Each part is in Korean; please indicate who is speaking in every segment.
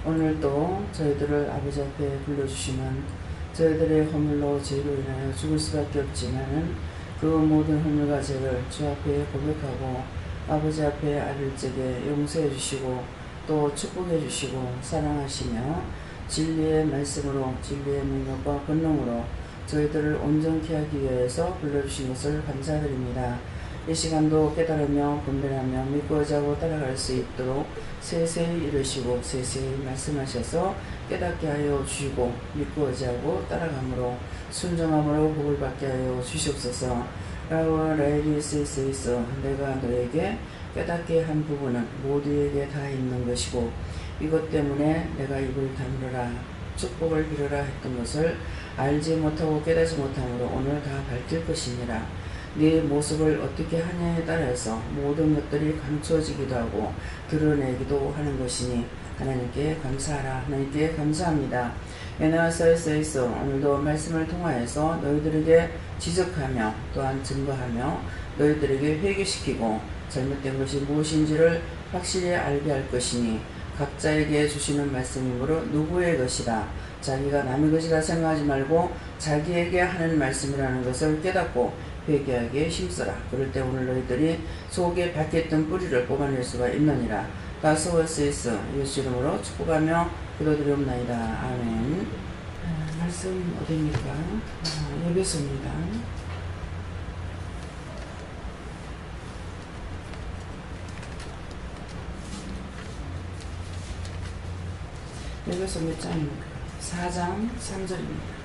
Speaker 1: 오늘도 저희들을 아버지 앞에 불러주시면 저희들의 허물로 죄로 인하여 죽을 수밖에 없지만은 그 모든 허물과 죄를 주 앞에 고백하고 아버지 앞에 아릴 적에 용서해 주시고 또 축복해 주시고 사랑하시며 진리의 말씀으로 진리의 능력과 권능으로 저희들을 온전케 하기 위해서 불러주신 것을 감사드립니다. 이 시간도 깨달으며 분별하며 믿고 의지하고 따라갈 수 있도록 세세히 이루시고 세세히 말씀하셔서 깨닫게 하여 주시고 믿고 의지하고 따라감으로 순종함으로 복을 받게 하여 주시옵소서. 라와 라이리스에서 내가 너에게 깨닫게 한 부분은 모두에게 다 있는 것이고 이것 때문에 내가 입을 다물어라 축복을 빌어라 했던 것을 알지 못하고 깨닫지 못함으로 오늘 다 밝힐 것이니라. 네 모습을 어떻게 하냐에 따라서 모든 것들이 감춰지기도 하고 드러내기도 하는 것이니 하나님께 감사하라. 하나님께 감사합니다. 에나사에서 오늘도 말씀을 통하여서 너희들에게 지적하며 또한 증거하며 너희들에게 회개시키고 잘못된 것이 무엇인지를 확실히 알게 할 것이니 각자에게 주시는 말씀이므로 누구의 것이다. 자기가 남의 것이라 생각하지 말고 자기에게 하는 말씀이라는 것을 깨닫고 회개하기에 힘써라. 그럴 때 오늘 너희들이 속에 박혔던 뿌리를 뽑아낼 수가 있느니라. 가스워스에서 예수 이름으로 축복하며 기도드리옵나이다. 아멘. 말씀 어디입니까? 에베소입니다. 에베소 몇 장입니까? 4장 3절입니다.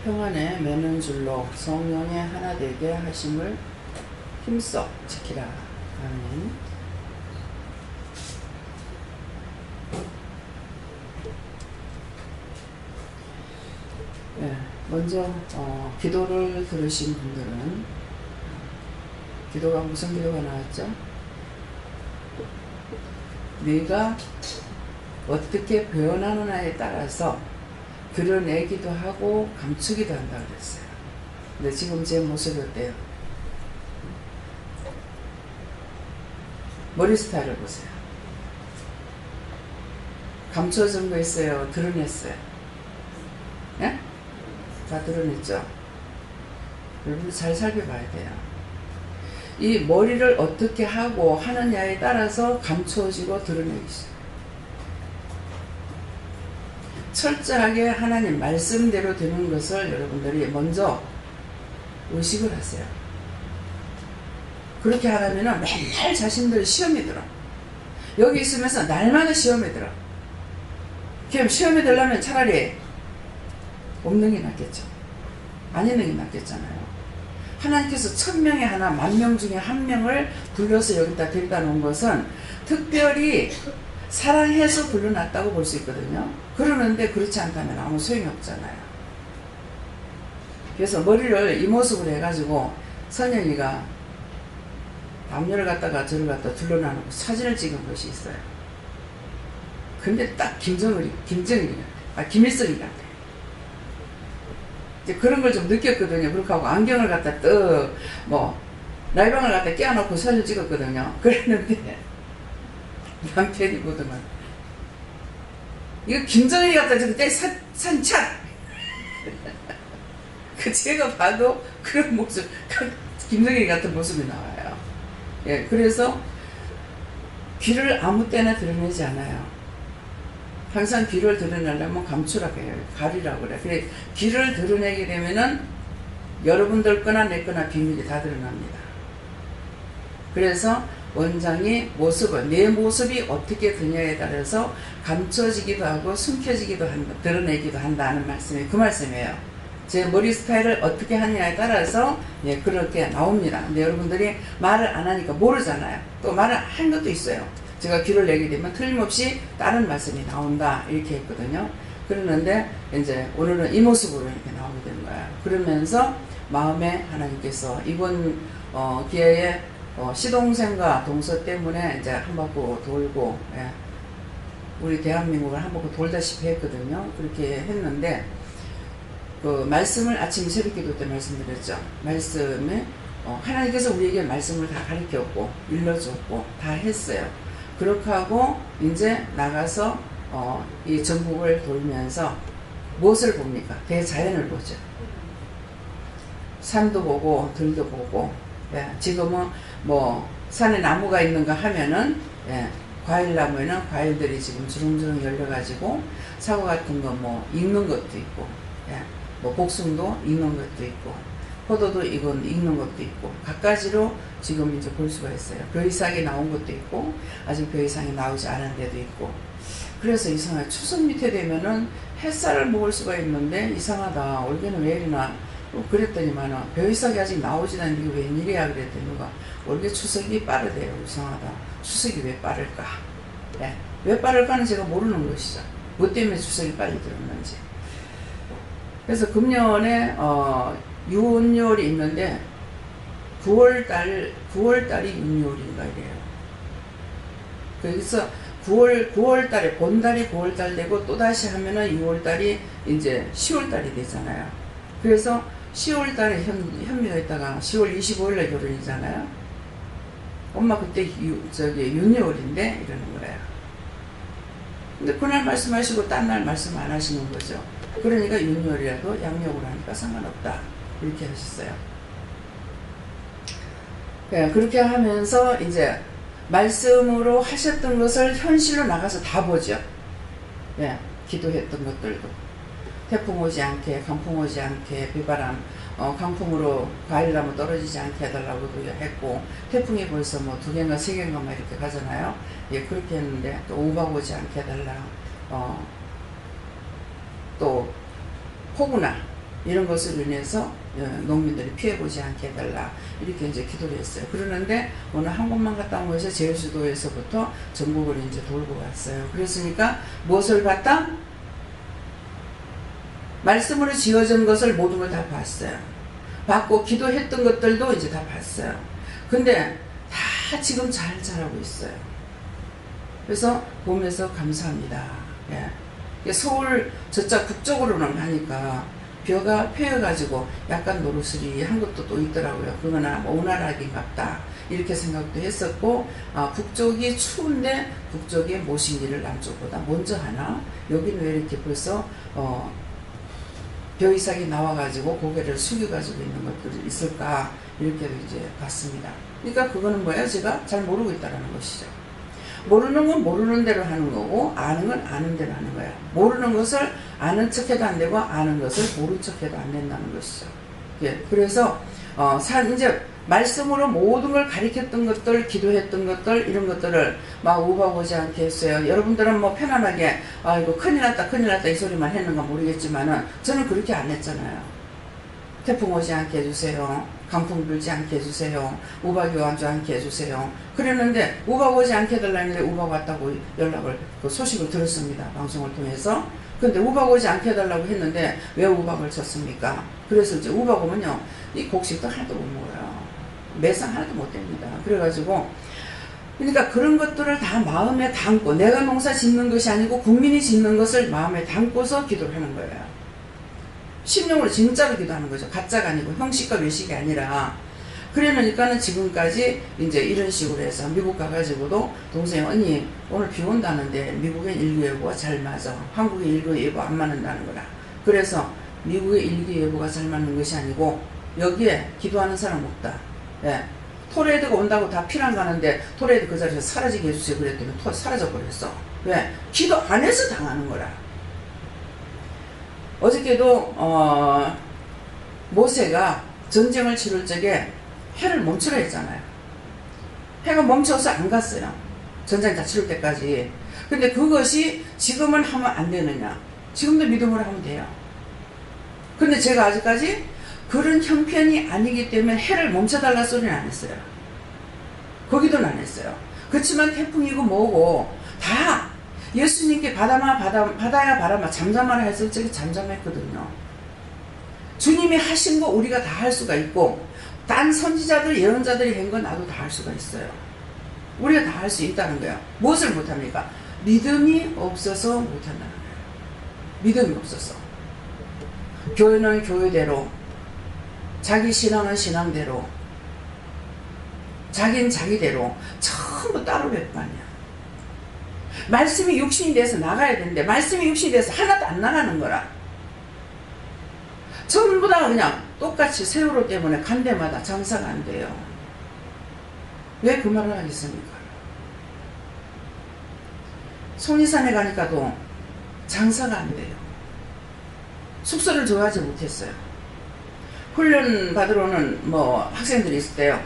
Speaker 1: 평안에 매는 줄로 성령의 하나 되게 하심을 힘써 지키라. 아멘. 네, 먼저 기도를 들으신 분들은 기도가 무슨 기도가 나왔죠? 네가 어떻게 변하느냐에 따라서 드러내기도 하고 감추기도 한다고 그랬어요. 근데 지금 제 모습이 어때요? 머리 스타일을 보세요. 감춰진 거 있어요? 드러냈어요? 예? 다 드러냈죠? 여러분 잘 살펴봐야 돼요. 이 머리를 어떻게 하고 하느냐에 따라서 감춰지고 드러내기 시작해요. 철저하게 하나님 말씀대로 되는 것을 여러분들이 먼저 의식을 하세요. 그렇게 하려면 맨날 자신들 시험이 들어. 여기 있으면서 날마다 시험이 들어. 그럼 시험이 들려면 차라리 없는 게 낫겠죠. 안 있는 게 낫겠잖아요. 하나님께서 1000명에 하나 10,000명 중에 1명을 불러서 여기다 데려다 놓은 것은 특별히 사랑해서 불러놨다고 볼 수 있거든요. 그러는데 그렇지 않다면 아무 소용이 없잖아요. 그래서 머리를 이 모습으로 해가지고 선영이가 남녀를 갖다가 저를 갖다 둘러놔놓고 사진을 찍은 것이 있어요. 근데 딱 김일성이 같아. 이제 그런 걸 좀 느꼈거든요. 그렇게 하고 안경을 갖다 라이방을 갖다 끼워놓고 사진 찍었거든요. 그랬는데 남편이 보더만 이거 김정일이 갖다 저때 산착 그 제가 봐도 그런 모습 김정일이 같은 모습이 나와요. 예, 그래서 귀를 아무 때나 드러내지 않아요. 항상 귀를 드러내려면 감추라고 해요. 가리라고 그래. 그래 귀를 드러내게 되면은 여러분들 거나 내 거나 비밀이 다 드러납니다. 그래서 원장이 내 모습이 어떻게 되냐에 따라서 감춰지기도 하고 숨겨지기도 한다, 드러내기도 한다는 말씀이 그 말씀이에요. 제 머리 스타일을 어떻게 하느냐에 따라서 예, 그렇게 나옵니다. 근데 여러분들이 말을 안 하니까 모르잖아요. 또 말을 한 것도 있어요. 제가 귀를 내게 되면 틀림없이 다른 말씀이 나온다 이렇게 했거든요. 그러는데 이제 오늘은 이 모습으로 이렇게 나오게 되는 거야. 그러면서 마음에 하나님께서 이번 기회에 시동생과 동서 때문에 이제 한 바퀴 돌고, 예, 우리 대한민국을 한 바퀴 돌다시피 했거든요. 그렇게 했는데 그 말씀을 아침 새벽기도 때 말씀드렸죠. 말씀에 하나님께서 우리에게 말씀을 다 가르쳤고 일러줬고 다 했어요. 그렇게 하고 이제 나가서 이 전국을 돌면서 무엇을 봅니까? 대자연을 보죠. 산도 보고 들도 보고, 예, 지금은 뭐 산에 나무가 있는가 하면은, 예, 과일나무에는 과일들이 지금 주렁주렁 열려가지고 사과 같은 거 뭐 익는 것도 있고, 예, 뭐 복숭도 익는 것도 있고 포도도 익는 것도 있고 갖가지로 지금 이제 볼 수가 있어요. 벼이삭이 나온 것도 있고 아직 벼이삭이 나오지 않은 데도 있고. 그래서 이상하게 추석 밑에 되면은 햇살을 먹을 수가 있는데 이상하다, 올해는 왜 이러나 그랬더니만은 벼이삭이 아직 나오지 않는 게 웬일이야 그랬더니 누가 올해 추석이 빠르대요. 이상하다, 추석이 왜 빠를까, 네. 왜 빠를까는 제가 모르는 것이죠. 뭐 때문에 추석이 빨리 들었는지. 그래서 금년에 윤월이 있는데 9월달이 윤월인가 이래요. 그래서 9월달에 본달이 9월달 되고 또다시 하면은 6월달이 이제 10월달이 되잖아요. 그래서 10월달에 현미가 있다가 10월 25일에 결혼이잖아요. 엄마 그때 윤월인데 이러는 거예요. 근데 그날 말씀하시고 딴 날 말씀 안 하시는 거죠. 그러니까 윤월이라도 양력으로 하니까 상관없다 이렇게 하셨어요. 네, 그렇게 하면서 이제 말씀으로 하셨던 것을 현실로 나가서 다 보죠. 예, 기도했던 것들도 태풍 오지 않게, 강풍 오지 않게, 비바람, 강풍으로 과일나무 떨어지지 않게 해달라고도 했고, 태풍이 벌써 뭐 2개인가 3개인가 막 이렇게 가잖아요. 예, 그렇게 했는데 또 우박 오지 않게 해달라, 또 폭우나 이런 것으로 인해서 농민들이 피해보지 않게 해달라 이렇게 이제 기도를 했어요. 그러는데 오늘 한 곳만 갔다 온 것에서 제주도에서부터 전국을 이제 돌고 왔어요. 그랬으니까 무엇을 봤다? 말씀으로 지어진 것을 모든 걸 다 봤어요. 봤고 기도했던 것들도 이제 다 봤어요. 근데 다 지금 잘 자라고 있어요. 그래서 보면서 감사합니다. 예. 서울 저쪽 북쪽으로는 가니까 벼가 패여가지고 약간 노르스리한 것도 또 있더라고요. 그거나 뭐 오나락인갑다 이렇게 생각도 했었고, 북쪽이 추운데 북쪽에 모시기를 남쪽보다 먼저 하나, 여기는 왜 이렇게 벌써 벼이삭이 나와가지고 고개를 숙여가지고 있는 것들이 있을까 이렇게 이제 봤습니다. 그러니까 그거는 뭐예요? 제가 잘 모르고 있다는 것이죠. 모르는 건 모르는 대로 하는 거고 아는 건 아는 대로 하는 거야. 모르는 것을 아는 척해도 안 되고 아는 것을 모른 척해도 안 된다는 것이죠. 예, 그래서 이제 말씀으로 모든 걸 가르쳤던 것들, 기도했던 것들, 이런 것들을 막 우박 오지 않게 했어요. 여러분들은 뭐 편안하게 이거 큰일 났다 큰일 났다 이 소리만 했는가 모르겠지만은 저는 그렇게 안 했잖아요. 태풍 오지 않게 해주세요. 강풍 불지 않게 해주세요. 우박이 오지 않게 해주세요. 그랬는데 우박 오지 않게 해달라는데 우박 왔다고 그 소식을 들었습니다. 방송을 통해서. 근데 우박 오지 않게 해달라고 했는데 왜 우박을 쳤습니까? 그래서 이제 우박 오면요, 이 곡식도 하나도 못 먹어요. 매상 하나도 못 됩니다. 그래가지고 그러니까 그런 것들을 다 마음에 담고, 내가 농사 짓는 것이 아니고 국민이 짓는 것을 마음에 담고서 기도를 하는 거예요. 심령으로 진짜로 기도하는 거죠. 가짜가 아니고 형식과 외식이 아니라. 그러니까는 지금까지 이제 이런 식으로 해서 미국 가가지고도 동생이 언니 오늘 비 온다는데 미국의 일기예보가 잘 맞아. 한국의 일기예보 안 맞는다는 거라. 그래서 미국의 일기예보가 잘 맞는 것이 아니고 여기에 기도하는 사람 없다. 예. 토레이드가 온다고 다 피난 가는데 토레이드 그 자리에서 사라지게 해주세요. 그랬더니 사라져버렸어. 왜? 기도 안 해서 당하는 거라. 어저께도 모세가 전쟁을 치를 적에 해를 멈추라 했잖아요. 해가 멈춰서 안 갔어요. 전쟁 다 치를 때까지. 근데 그것이 지금은 하면 안 되느냐? 지금도 믿음으로 하면 돼요. 근데 제가 아직까지 그런 형편이 아니기 때문에 해를 멈춰달라 소리는 안 했어요. 거기도는 안 했어요. 그렇지만 태풍이고 뭐고 다 예수님께 바다야 바람아 잠잠하라 했을 적에 잠잠했거든요. 주님이 하신 거 우리가 다 할 수가 있고, 딴 선지자들 예언자들이 한 건 나도 다 할 수가 있어요. 우리가 다 할 수 있다는 거예요. 무엇을 못합니까? 믿음이 없어서 못한다는 거예요. 믿음이 없어서. 교회는 교회대로, 자기 신앙은 신앙대로, 자기는 자기대로 전부 따로 백반이야. 말씀이 육신이 돼서 나가야 되는데 말씀이 육신이 돼서 하나도 안 나가는 거라. 전부 다 그냥 똑같이 세월호 때문에 간 데마다 장사가 안 돼요. 왜 그 말을 하겠습니까? 송리산에 가니까도 장사가 안 돼요. 숙소를 좋아하지 못했어요. 훈련 받으러는 학생들이 있을 때요.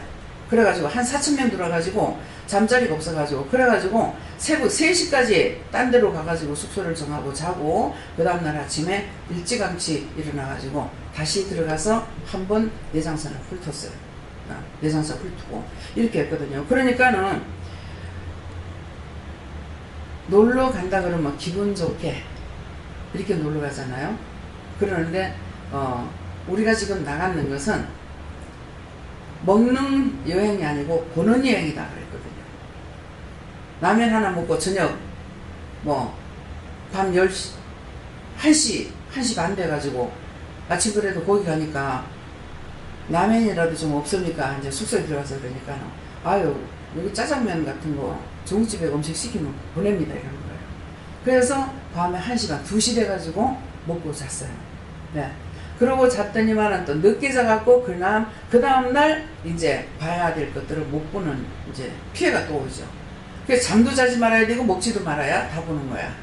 Speaker 1: 그래가지고 한 4,000명 들어가지고 잠자리가 없어가지고, 그래가지고 새벽 3시까지 딴 데로 가가지고 숙소를 정하고 자고, 그 다음날 아침에 일찌감치 일어나가지고 다시 들어가서 한번 내장산을 훑었어요. 내장산 훑고 이렇게 했거든요. 그러니까는 놀러 간다 그러면 기분 좋게 이렇게 놀러 가잖아요. 그러는데 우리가 지금 나가는 것은 먹는 여행이 아니고 보는 여행이다 그랬거든요. 라면 하나 먹고 저녁 밤 10시 1시 반 돼가지고 아침 그래도 거기 가니까 라면이라도 좀 없습니까? 이제 숙소에 들어가서 그러니까 아유 여기 짜장면 같은 거 중국집에 음식 시키면 보냅니다 이러는 거예요. 그래서 밤에 1시 반 2시 돼가지고 먹고 잤어요. 네. 그러고 잤더니만은 또 늦게 자갖고 그 다음날 이제 봐야 될 것들을 못 보는 이제 피해가 또 오죠. 그래서 잠도 자지 말아야 되고 먹지도 말아야 다 보는 거야.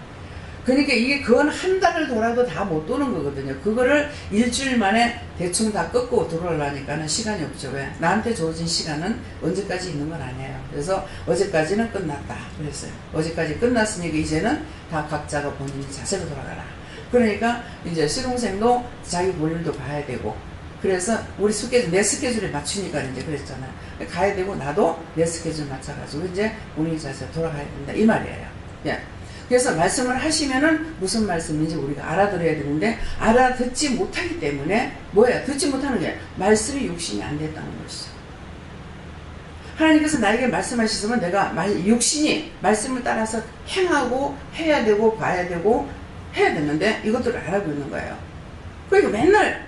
Speaker 1: 그러니까 이게 그건 한 달을 돌아도 다 못 도는 거거든요. 그거를 일주일 만에 대충 다 꺾고 들어오려니까는 시간이 없죠. 왜? 나한테 주어진 시간은 언제까지 있는 건 아니에요. 그래서 어제까지는 끝났다 그랬어요. 어제까지 끝났으니까 이제는 다 각자가 본인이 자세로 돌아가라. 그러니까 이제 시동생도 자기 볼일도 봐야 되고, 그래서 우리 내 스케줄에 맞추니까 이제 그랬잖아요. 가야 되고 나도 내 스케줄 맞춰가지고 이제 본인 자세로 돌아가야 된다 이 말이에요. 예. 그래서 말씀을 하시면은 무슨 말씀인지 우리가 알아들어야 되는데 알아듣지 못하기 때문에 듣지 못하는 게 말씀이 육신이 안 됐다는 것이죠. 하나님께서 나에게 말씀하셨으면 내가 육신이 말씀을 따라서 행하고 해야 되고 봐야 되고 해야 되는데 이것들을 안 하고 있는 거예요. 그러니까 맨날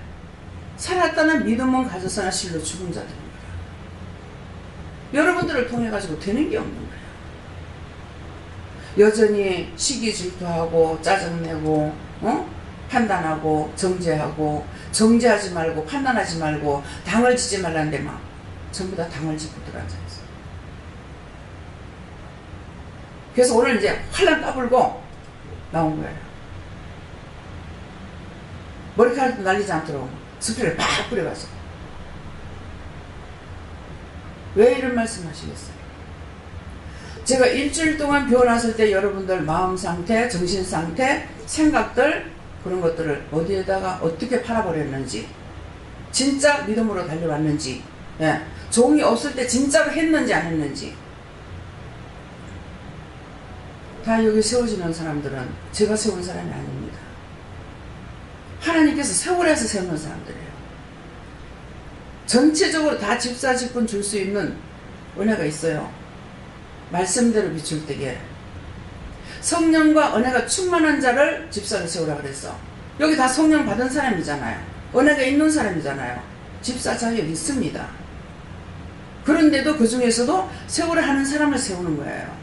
Speaker 1: 살았다는 믿음은 가졌으나 실로 죽은 자들입니다. 여러분들을 통해 가지고 되는 게 없는 거예요. 여전히 시기 질투하고 짜증내고 판단하고 정죄하지 말고 판단하지 말고 당을 지지 말라는데 막 전부 다 당을 짓고 들어앉아있어요. 그래서 오늘 이제 환란 까불고 나온 거예요. 머리카락도 날리지 않도록 스프레이를 팍 뿌려가지고. 왜 이런 말씀 하시겠어요? 제가 일주일 동안 변화했을 때 여러분들 마음 상태, 정신 상태, 생각들 그런 것들을 어디에다가 어떻게 팔아버렸는지, 진짜 믿음으로 달려왔는지, 예, 종이 없을 때 진짜로 했는지 안 했는지 다 여기 세워지는 사람들은 제가 세운 사람이 아닙니다. 하나님께서 세월에서 세우는 사람들이에요. 전체적으로 다 집사 직분 줄 수 있는 은혜가 있어요. 말씀대로 비출 때에 성령과 은혜가 충만한 자를 집사로 세우라 그랬어. 여기 다 성령 받은 사람이잖아요. 은혜가 있는 사람이잖아요. 집사 자격 있습니다. 그런데도 그 중에서도 세우라 하는 사람을 세우는 거예요.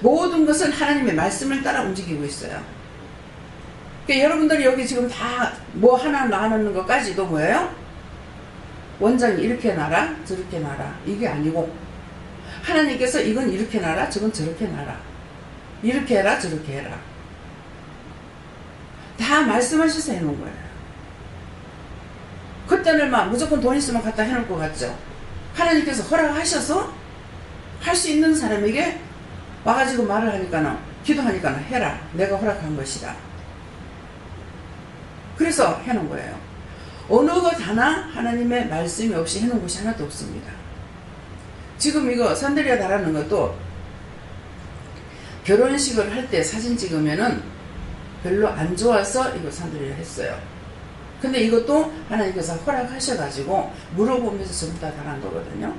Speaker 1: 모든 것은 하나님의 말씀을 따라 움직이고 있어요. 그러니까 여러분들이 여기 지금 다 뭐 하나 나누는 것까지도 뭐예요? 원장이 이렇게 놔라 저렇게 놔라 이게 아니고 하나님께서 이건 이렇게 놔라 저건 저렇게 놔라 이렇게 해라 저렇게 해라 다 말씀하셔서 해놓은 거예요. 그때는 막 무조건 돈 있으면 갖다 해놓을 것 같죠. 하나님께서 허락하셔서 할 수 있는 사람에게 와가지고 말을 하니까는 기도하니까는 해라 내가 허락한 것이다. 그래서 해놓은 거예요. 어느 것 하나 하나님의 말씀이 없이 해놓은 것이 하나도 없습니다. 지금 이거 산들이가 달하는 것도 결혼식을 할 때 사진 찍으면은 별로 안 좋아서 이거 산들이를 했어요. 근데 이것도 하나님께서 허락하셔가지고 물어보면서 전부 다 당한 거거든요.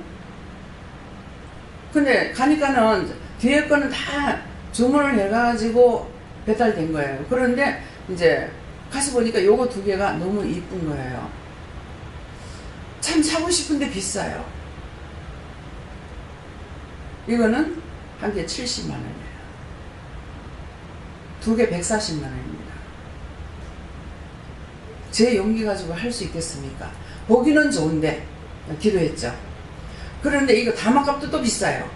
Speaker 1: 근데 가니까는 뒤에 거는 다 주문을 해가지고 배달된 거예요. 그런데 이제 가서 보니까 요거 두 개가 너무 이쁜 거예요. 참 사고 싶은데 비싸요. 이거는 한 개 70만 원이에요. 두 개 140만 원입니다. 제 용기 가지고 할 수 있겠습니까? 보기는 좋은데 기도했죠. 그런데 이거 다마값도 또 비싸요.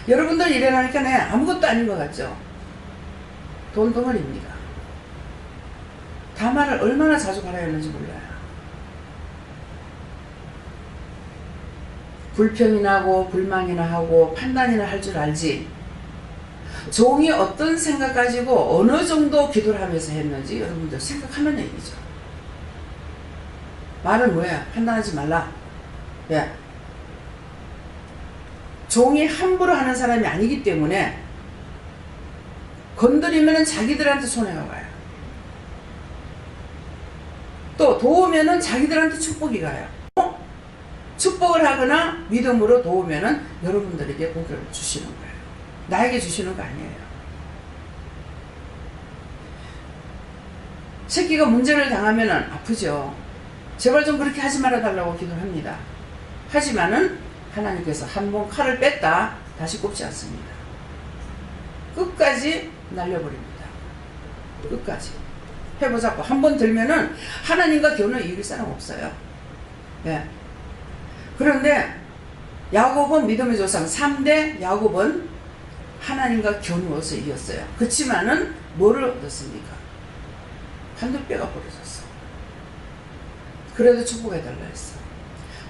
Speaker 1: 여러분들 일어나니까 아무것도 아닌 것 같죠? 돈 덩어리입니다. 다마를 얼마나 자주 갈아야 하는지 몰라요. 불평이 나고 불만이나 하고 판단이나 할 줄 알지, 종이 어떤 생각 가지고 어느 정도 기도를 하면서 했는지 여러분들 생각하는 얘기죠. 말은 뭐야? 판단하지 말라. 예. 종이 함부로 하는 사람이 아니기 때문에 건드리면 자기들한테 손해가 가요. 또 도우면은 자기들한테 축복이 가요. 축복을 하거나 믿음으로 도우면은 여러분들에게 복을 주시는 거예요. 나에게 주시는 거 아니에요. 새끼가 문제를 당하면은 아프죠. 제발 좀 그렇게 하지 말아 달라고 기도합니다. 하지만은 하나님께서 한 번 칼을 뺐다 다시 꼽지 않습니다. 끝까지 날려버립니다. 끝까지 해보자고 한 번 들면은 하나님과 교는 이길 사람 없어요. 예. 그런데 야곱은 믿음의 조상 3대 야곱은 하나님과 겨누어서 이겼어요. 그렇지만은 뭐를 얻었습니까? 한두 뼈가 부러졌어. 그래도 축복해달라 했어.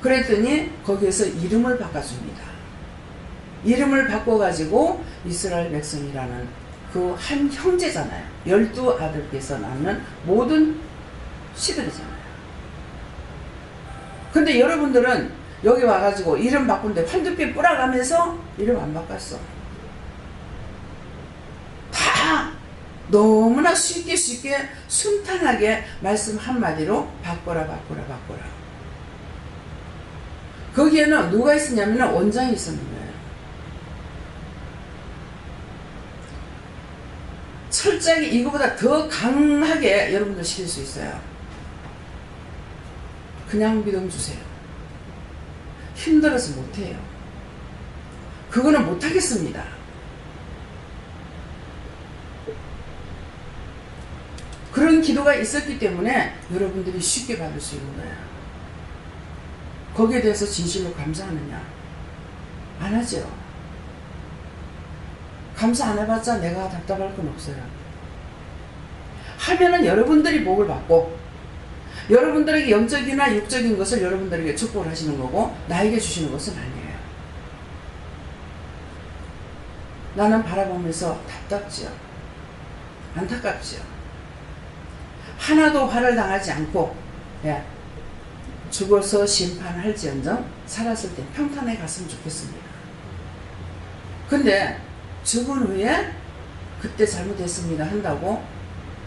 Speaker 1: 그랬더니 거기에서 이름을 바꿔줍니다. 이름을 바꿔가지고 이스라엘 백성이라는 그 한 형제잖아요. 12아들께서 낳는 모든 시들이잖아요. 근데 여러분들은 여기 와가지고 이름 바꾼데 한두 뼈 뿌라가면서 이름 안 바꿨어. 다 너무나 쉽게 순탄하게 말씀 한마디로 바꿔라. 거기에는 누가 있었냐면 원장이 있었는 거예요. 철저하게 이거보다 더 강하게 여러분들 시킬 수 있어요. 그냥 믿음 주세요. 힘들어서 못해요. 그거는 못하겠습니다. 그런 기도가 있었기 때문에 여러분들이 쉽게 받을 수 있는 거예요. 거기에 대해서 진실로 감사하느냐? 안 하죠. 감사 안 해봤자 내가 답답할 건 없어요. 하면은 여러분들이 복을 받고 여러분들에게 영적이나 육적인 것을 여러분들에게 축복을 하시는 거고 나에게 주시는 것은 아니에요. 나는 바라보면서 답답지요. 안타깝지요. 하나도 화를 당하지 않고 죽어서 심판할지언정 살았을 때 평탄해 갔으면 좋겠습니다. 근데 죽은 후에 그때 잘못했습니다 한다고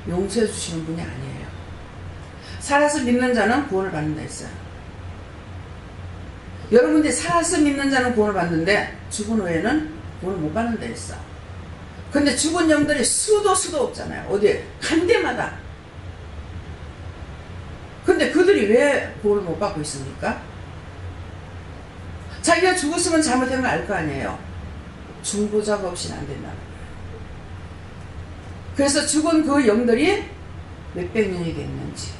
Speaker 1: 용서해 주시는 분이 아니에요. 살아서 믿는 자는 구원을 받는다 했어요. 여러분들이 살아서 믿는 자는 구원을 받는데 죽은 후에는 구원을 못 받는다 했어. 근데 죽은 영들이 수도 없잖아요. 어디에 간 데마다. 근데 그들이 왜 구원을 못 받고 있습니까? 자기가 죽었으면 잘못한 걸 알 거 아니에요. 중보자가 없이는 안 된다는 거예요. 그래서 죽은 그 영들이 몇백 년이 됐는지.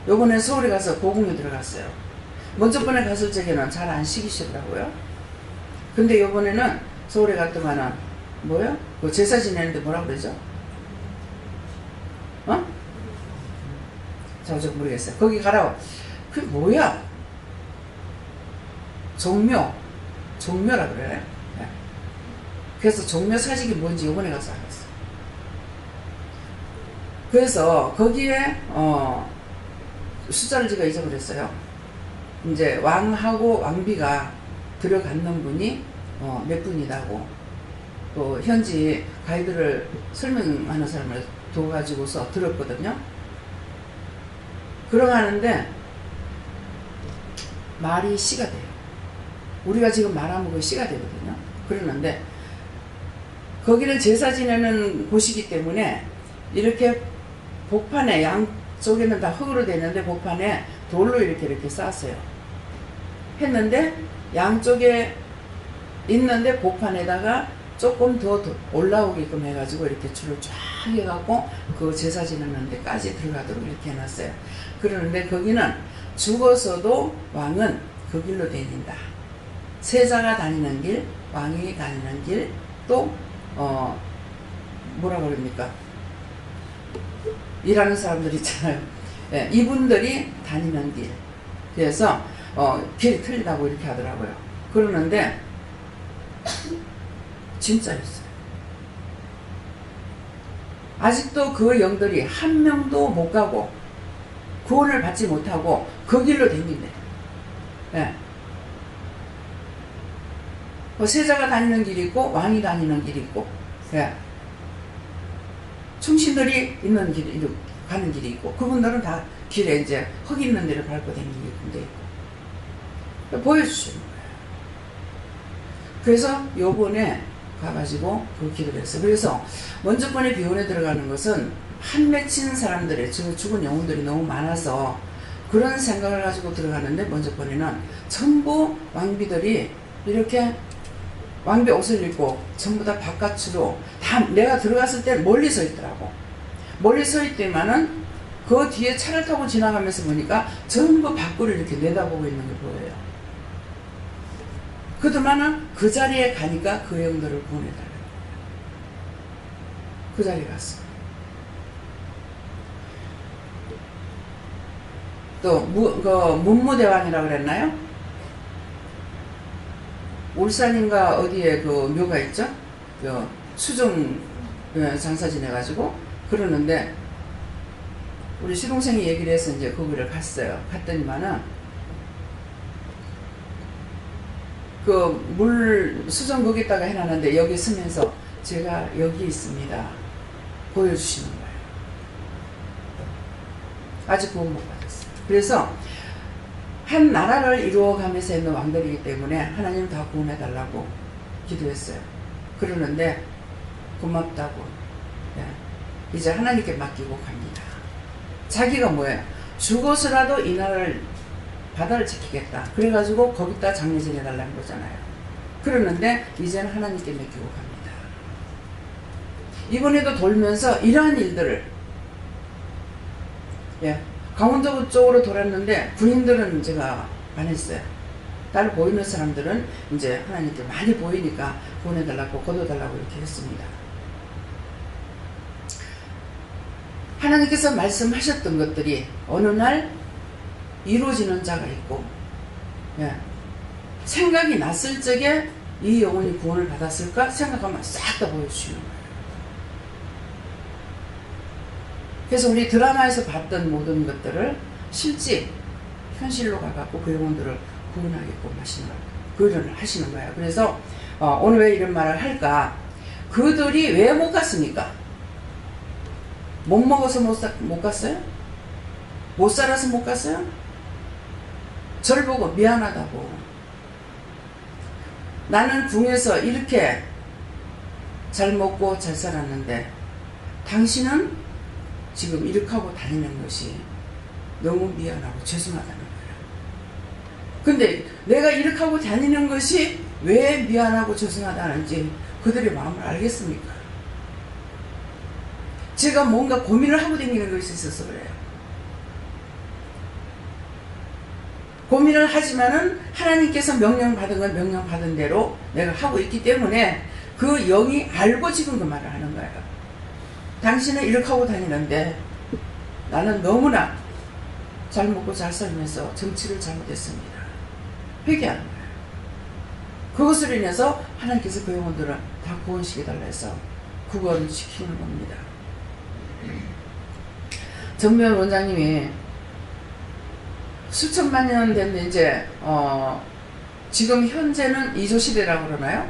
Speaker 1: 요번에 서울에 가서 고궁에 들어갔어요. 먼저 번에 갔을 적에는 잘 안 시키시더라고요. 근데 요번에는 서울에 갔더만은 뭐요? 그 제사 지내는데 뭐라 그러죠? 저 모르겠어요. 거기 가라고. 그게 뭐야? 종묘라 그래. 그래서 종묘 사직이 뭔지 요번에 가서 알았어. 그래서 거기에 숫자를 제가 잊어버렸어요. 이제 왕하고 왕비가 들어갔는 분이 몇 분이라고 그 현지 가이드를 설명하는 사람을 둬가지고서 들었거든요. 그러가는데 말이 씨가 돼요. 우리가 지금 말하면 그 씨가 되거든요. 그러는데 거기는 제사 지내는 곳이기 때문에 이렇게 복판에 양쪽에는 다 흙으로 되는데 복판에 돌로 이렇게 쌓았어요. 했는데 양쪽에 있는데 복판에다가 조금 더 올라오게끔 해가지고 이렇게 줄을 쫙 해갖고 그 제사 지내는 데까지 들어가도록 이렇게 해놨어요. 그러는데 거기는 죽어서도 왕은 그 길로 다닌다. 세자가 다니는 길, 왕이 다니는 길, 또 뭐라 그럽니까? 일하는 사람들 있잖아요. 예, 이분들이 다니는 길. 그래서 길이 틀리다고 이렇게 하더라고요. 그러는데 진짜였어요. 아직도 그 영들이 한 명도 못 가고 구원을 받지 못하고 그 길로 댕긴대. 예. 세자가 다니는 길이 있고 왕이 다니는 길이 있고, 예. 충신들이 있는 길이 가는 길이 있고, 그분들은 다 길에 이제 흙 있는 데를 밟고 다니는 게 있고 보여주시는 거예요. 그래서 요번에 가가지고 그 기도를 했어요. 그래서 먼저 번에 비원에 들어가는 것은 한 맺힌 사람들의 죽은 영혼들이 너무 많아서 그런 생각을 가지고 들어가는데, 먼저 번에는 전부 왕비들이 이렇게 왕비 옷을 입고 전부 다 바깥으로 다, 내가 들어갔을 때 멀리 서 있더라고. 멀리 서 있더만은 그 뒤에 차를 타고 지나가면서 보니까 전부 밖으로 이렇게 내다보고 있는 게 보여요. 그동안은 그 자리에 가니까 그 영들을 구원해달라고. 그 자리에 갔어. 또 문무대왕이라고 그랬나요? 울산인가 어디에 그 묘가 있죠? 그 수중 장사 지내가지고 그러는데 우리 시동생이 얘기를 해서 이제 거기를 갔어요. 갔더니만은 그 물 수정 거기다가 해놨는데 여기 쓰면서 제가 여기 있습니다 보여주시는 거예요. 아직 구원 못 받았어요. 그래서 한 나라를 이루어가면서 있는 왕들이기 때문에 하나님 다 구원해달라고 기도했어요. 그러는데 고맙다고, 네. 이제 하나님께 맡기고 갑니다. 자기가 뭐예요? 죽어서라도 이 나라를 바다를 지키겠다. 그래가지고 거기다 장례 지내달라는 거잖아요. 그러는데 이제는 하나님께 맡기고 갑니다. 이번에도 돌면서 이러한 일들을, 예, 강원도 쪽으로 돌았는데 군인들은 제가 안 했어요. 날 보이는 사람들은 이제 하나님께 많이 보이니까 보내달라고 거둬달라고 이렇게 했습니다. 하나님께서 말씀하셨던 것들이 어느 날 이루어지는 자가 있고, 예, 생각이 났을 적에 이 영혼이 구원을 받았을까 생각하면 싹 다 보여주시는 거예요. 그래서 우리 드라마에서 봤던 모든 것들을 실제 현실로 가갖고 그 영혼들을 구원하게끔 하시는 거예요. 그래서 오늘 왜 이런 말을 할까? 그들이 왜 못 갔습니까? 못 먹어서 못 갔어요? 못 살아서 못 갔어요? 저를 보고 미안하다고. 나는 궁에서 이렇게 잘 먹고 잘 살았는데 당신은 지금 이렇게 하고 다니는 것이 너무 미안하고 죄송하다는 거예요. 근데 내가 이렇게 하고 다니는 것이 왜 미안하고 죄송하다는지 그들의 마음을 알겠습니까? 제가 뭔가 고민을 하고 다니는 것이 있어서 그래요. 고민을 하지만은 하나님께서 명령받은 건 명령받은 대로 내가 하고 있기 때문에 그 영이 알고 지금 그 말을 하는 거예요. 당신은 이렇게 하고 다니는데 나는 너무나 잘 먹고 잘 살면서 정치를 잘못했습니다. 회개하는 거예요. 그것으로 인해서 하나님께서 그 영혼들을 다 구원시켜달라 해서 구원시키는 겁니다. 정면 원장님이 수천만 년 됐는데 이제 지금 현재는 이조 시대라고 그러나요?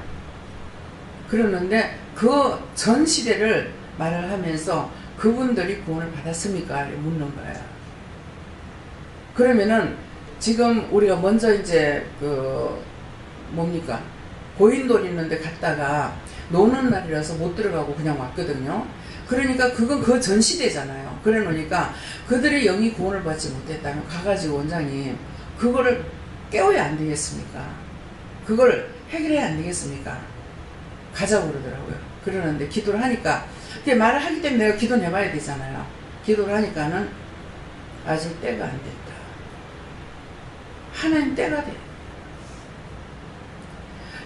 Speaker 1: 그러는데 그 전 시대를 말을 하면서 그분들이 구원을 받았습니까? 묻는 거예요. 그러면은 지금 우리가 먼저 이제 그 뭡니까? 고인돌 있는데 갔다가 노는 날이라서 못 들어가고 그냥 왔거든요. 그러니까 그건 그 전 시대잖아요. 그래 놓으니까 그들의 영이 구원을 받지 못했다면 가가지고 원장님 그거를 깨워야 안 되겠습니까? 그걸 해결해야 안 되겠습니까? 가자고 그러더라고요. 그러는데 기도를 하니까 그게 말을 하기 때문에 내가 기도를 해봐야 되잖아요. 기도를 하니까는 아직 때가 안 됐다. 하나님 때가 돼.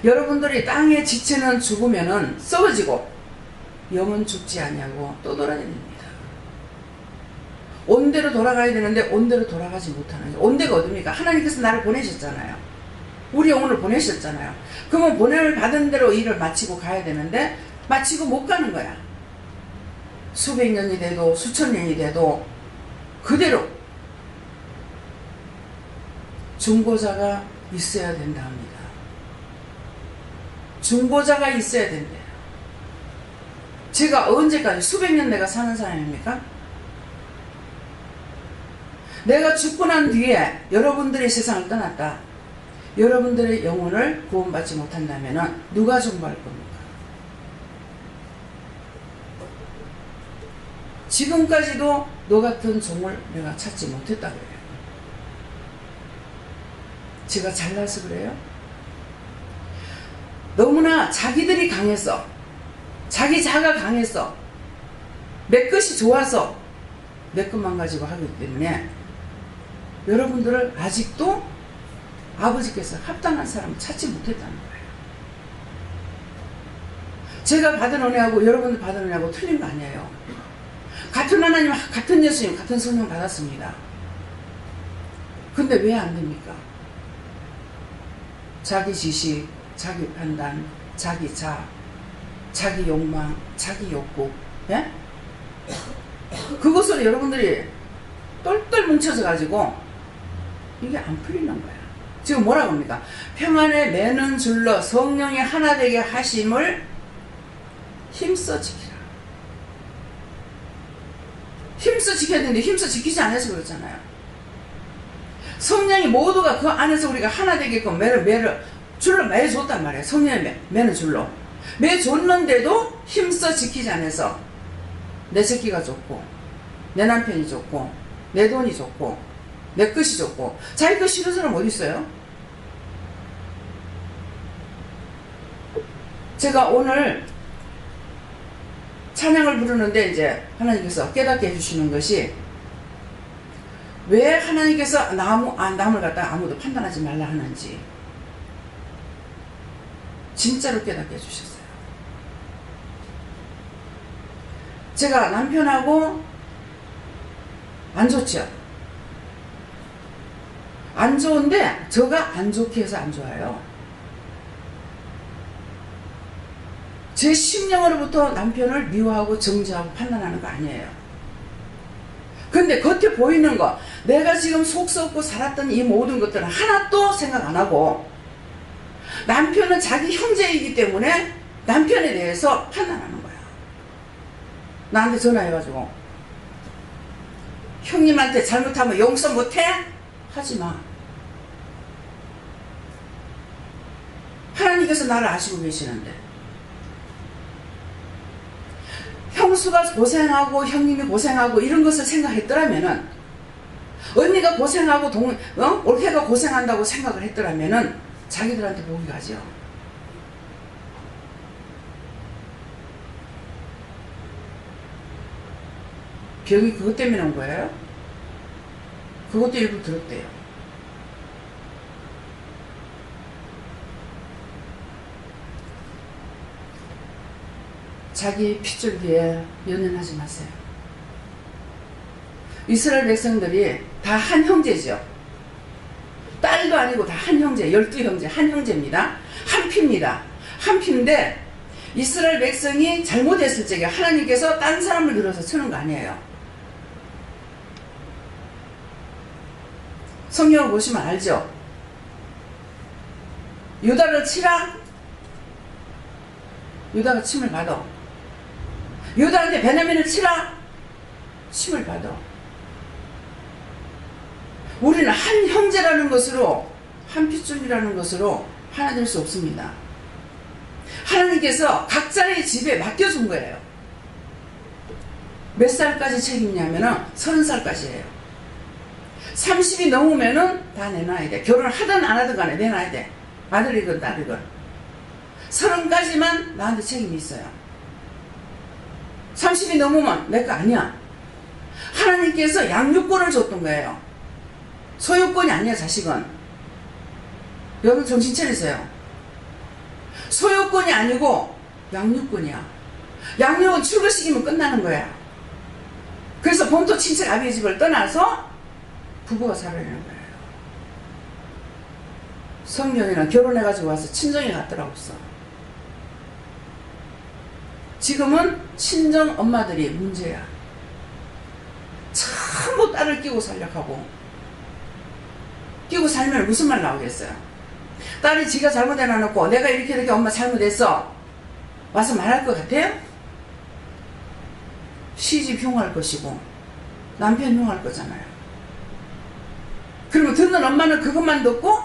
Speaker 1: 여러분들이 땅에 지체는 죽으면은 썩어지고 영은 죽지 아니하고 또 돌아다닙니다. 온대로 돌아가야 되는데 온대로 돌아가지 못하는 온대가 어딥니까? 하나님께서 나를 보내셨잖아요. 우리 영혼을 보내셨잖아요. 그러면 보냄을 받은 대로 일을 마치고 가야 되는데 마치고 못 가는 거야. 수백 년이 돼도 수천 년이 돼도 그대로 중보자가 있어야 된다 합니다. 중보자가 있어야 된대요. 제가 언제까지 수백 년 내가 사는 사람입니까? 내가 죽고 난 뒤에 여러분들이 세상을 떠났다. 여러분들의 영혼을 구원받지 못한다면 누가 중보할 겁니까? 지금까지도 너 같은 종을 내가 찾지 못했다고 해요. 제가 잘나서 그래요? 너무나 자기들이 강해서 자기 자가 강해서 내 것이 좋아서 내 것만 가지고 하기 때문에 여러분들을 아직도 아버지께서 합당한 사람을 찾지 못했다는 거예요. 제가 받은 은혜하고 여러분들 받은 은혜하고 틀린 거 아니에요. 같은 하나님, 같은 예수님, 같은 성령 받았습니다. 근데 왜 안 됩니까? 자기 지식, 자기 판단, 자기 자, 자기 욕망, 자기 욕구, 예? 그것으로 여러분들이 똘똘 뭉쳐져 가지고 이게 안 풀리는 거야. 지금 뭐라고 합니까? 평안에 매는 줄로 성령이 하나 되게 하심을 힘써 지키라. 힘써 지켜야 되는데 힘써 지키지 않아서 그렇잖아요. 성령이 모두가 그 안에서 우리가 하나 되게끔 줄로 매줬단 말이에요. 성령이 매는 줄로. 매줬는데도 힘써 지키지 않아서 내 새끼가 좋고 내 남편이 좋고 내 돈이 좋고 내 것이 좋고 자기 것 싫은 사람 어디 있어요? 제가 오늘 찬양을 부르는데 이제 하나님께서 깨닫게 해주시는 것이 왜 하나님께서 남을 갖다가 아무도 판단하지 말라 하는지 진짜로 깨닫게 해주셨어요. 제가 남편하고 안 좋죠. 안 좋은데 저가 안 좋게 해서 안 좋아요. 제 심령으로부터 남편을 미워하고 정죄하고 판단하는 거 아니에요. 근데 겉에 보이는 거, 내가 지금 속 썩고 살았던 이 모든 것들은 하나도 생각 안 하고 남편은 자기 형제이기 때문에 남편에 대해서 판단하는 거야. 나한테 전화해가지고 형님한테 잘못하면 용서 못해? 하지 마. 하나님께서 나를 아시고 계시는데 형수가 고생하고 형님이 고생하고 이런 것을 생각했더라면은 언니가 고생하고 올케가 고생한다고 생각을 했더라면은 자기들한테 복이 가죠. 병이 그것 때문에 온 거예요? 그것도 일부 들었대요. 자기 핏줄기에 연연하지 마세요. 이스라엘 백성들이 다 한 형제죠. 딸도 아니고 다 한 형제, 12형제, 한 형제입니다. 한 피입니다. 한 피인데 이스라엘 백성이 잘못했을 적에 하나님께서 딴 사람을 들어서 치는 거 아니에요. 성경을 보시면 알죠. 유다를 치라. 유다가 침을 받아. 유다한테 베냐민을 치라. 침을 받아. 우리는 한 형제라는 것으로, 한 핏줄이라는 것으로 하나 될 수 없습니다. 하나님께서 각자의 집에 맡겨준 거예요. 몇 살까지 책임냐면은 30살까지예요. 30이 넘으면은 다 내놔야 돼. 결혼을 하든 안 하든 간에 내놔야 돼. 아들이건 딸이건. 30까지만 나한테 책임이 있어요. 30이 넘으면 내 거 아니야. 하나님께서 양육권을 줬던 거예요. 소유권이 아니야, 자식은. 여러분 정신 차리세요. 소유권이 아니고 양육권이야. 양육은 출근시키면 끝나는 거야. 그래서 본토 친척 아비의 집을 떠나서 부부가 살아야 하는 거예요. 성경에는 결혼해가지고 와서 친정에 갔더라고 했어. 지금은 친정 엄마들이 문제야. 전부 딸을 끼고 살려고 끼고 살면 무슨 말 나오겠어요? 딸이 지가 잘못해놔놓고 내가 이렇게 엄마 잘못했어 와서 말할 것 같아요? 시집 흉할 것이고 남편 흉할 거잖아요. 그러면 듣는 엄마는 그것만 듣고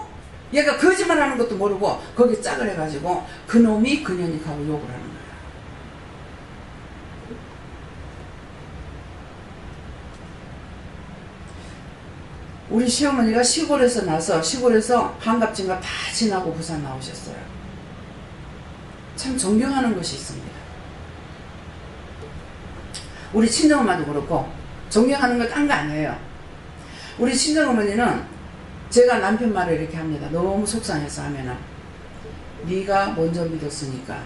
Speaker 1: 얘가 거짓말하는 것도 모르고 거기에 짝을 해가지고 그놈이 그년이 가고 욕을 하는 거야. 우리 시어머니가 시골에서 나서 시골에서 한갑진갑 다 지나고 부산 나오셨어요. 참 존경하는 것이 있습니다. 우리 친정엄마도 그렇고 존경하는 거 딴 거 아니에요. 우리 친정어머니는 제가 남편 말을 이렇게 합니다. 너무 속상해서 하면은 네가 먼저 믿었으니까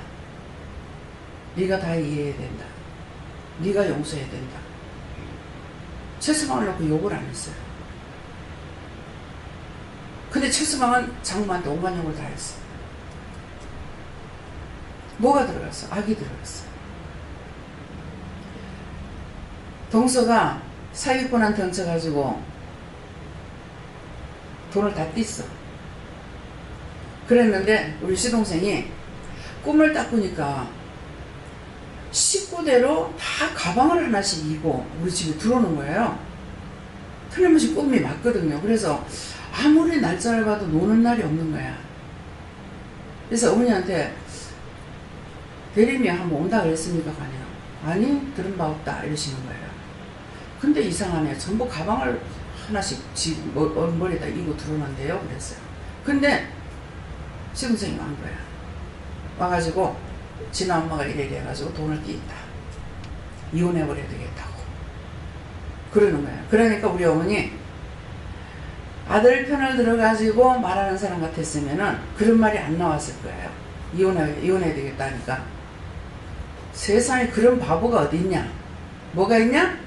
Speaker 1: 네가 다 이해해야 된다. 네가 용서해야 된다. 최수방을 놓고 욕을 안 했어요. 근데 최수방은 장모한테 온갖 욕을 다 했어. 뭐가 들어갔어? 악이 들어갔어. 동서가 사기꾼한테 얹혀가지고 돈을 다 뗐어. 그랬는데 우리 시동생이 꿈을 딱 꾸니까 식구대로 다 가방을 하나씩 이고 우리 집에 들어오는 거예요. 틀림없이 꿈이 맞거든요. 그래서 아무리 날짜를 봐도 노는 날이 없는 거야. 그래서 어머니한테 대리미 한번 온다 그랬습니까? 아니 들은 바 없다 이러시는 거예요. 근데 이상하네. 전부 가방을 하나씩 머리에다 이고 들어오는데요 그랬어요. 근데 시동생이 온 거야. 와가지고 지나 엄마가 이래 해가지고 돈을 낀다. 이혼해버려야 되겠다고 그러는 거야. 그러니까 우리 어머니 아들 편을 들어가지고 말하는 사람 같았으면은 그런 말이 안 나왔을 거예요. 이혼해야 되겠다니까. 세상에 그런 바보가 어디 있냐? 뭐가 있냐?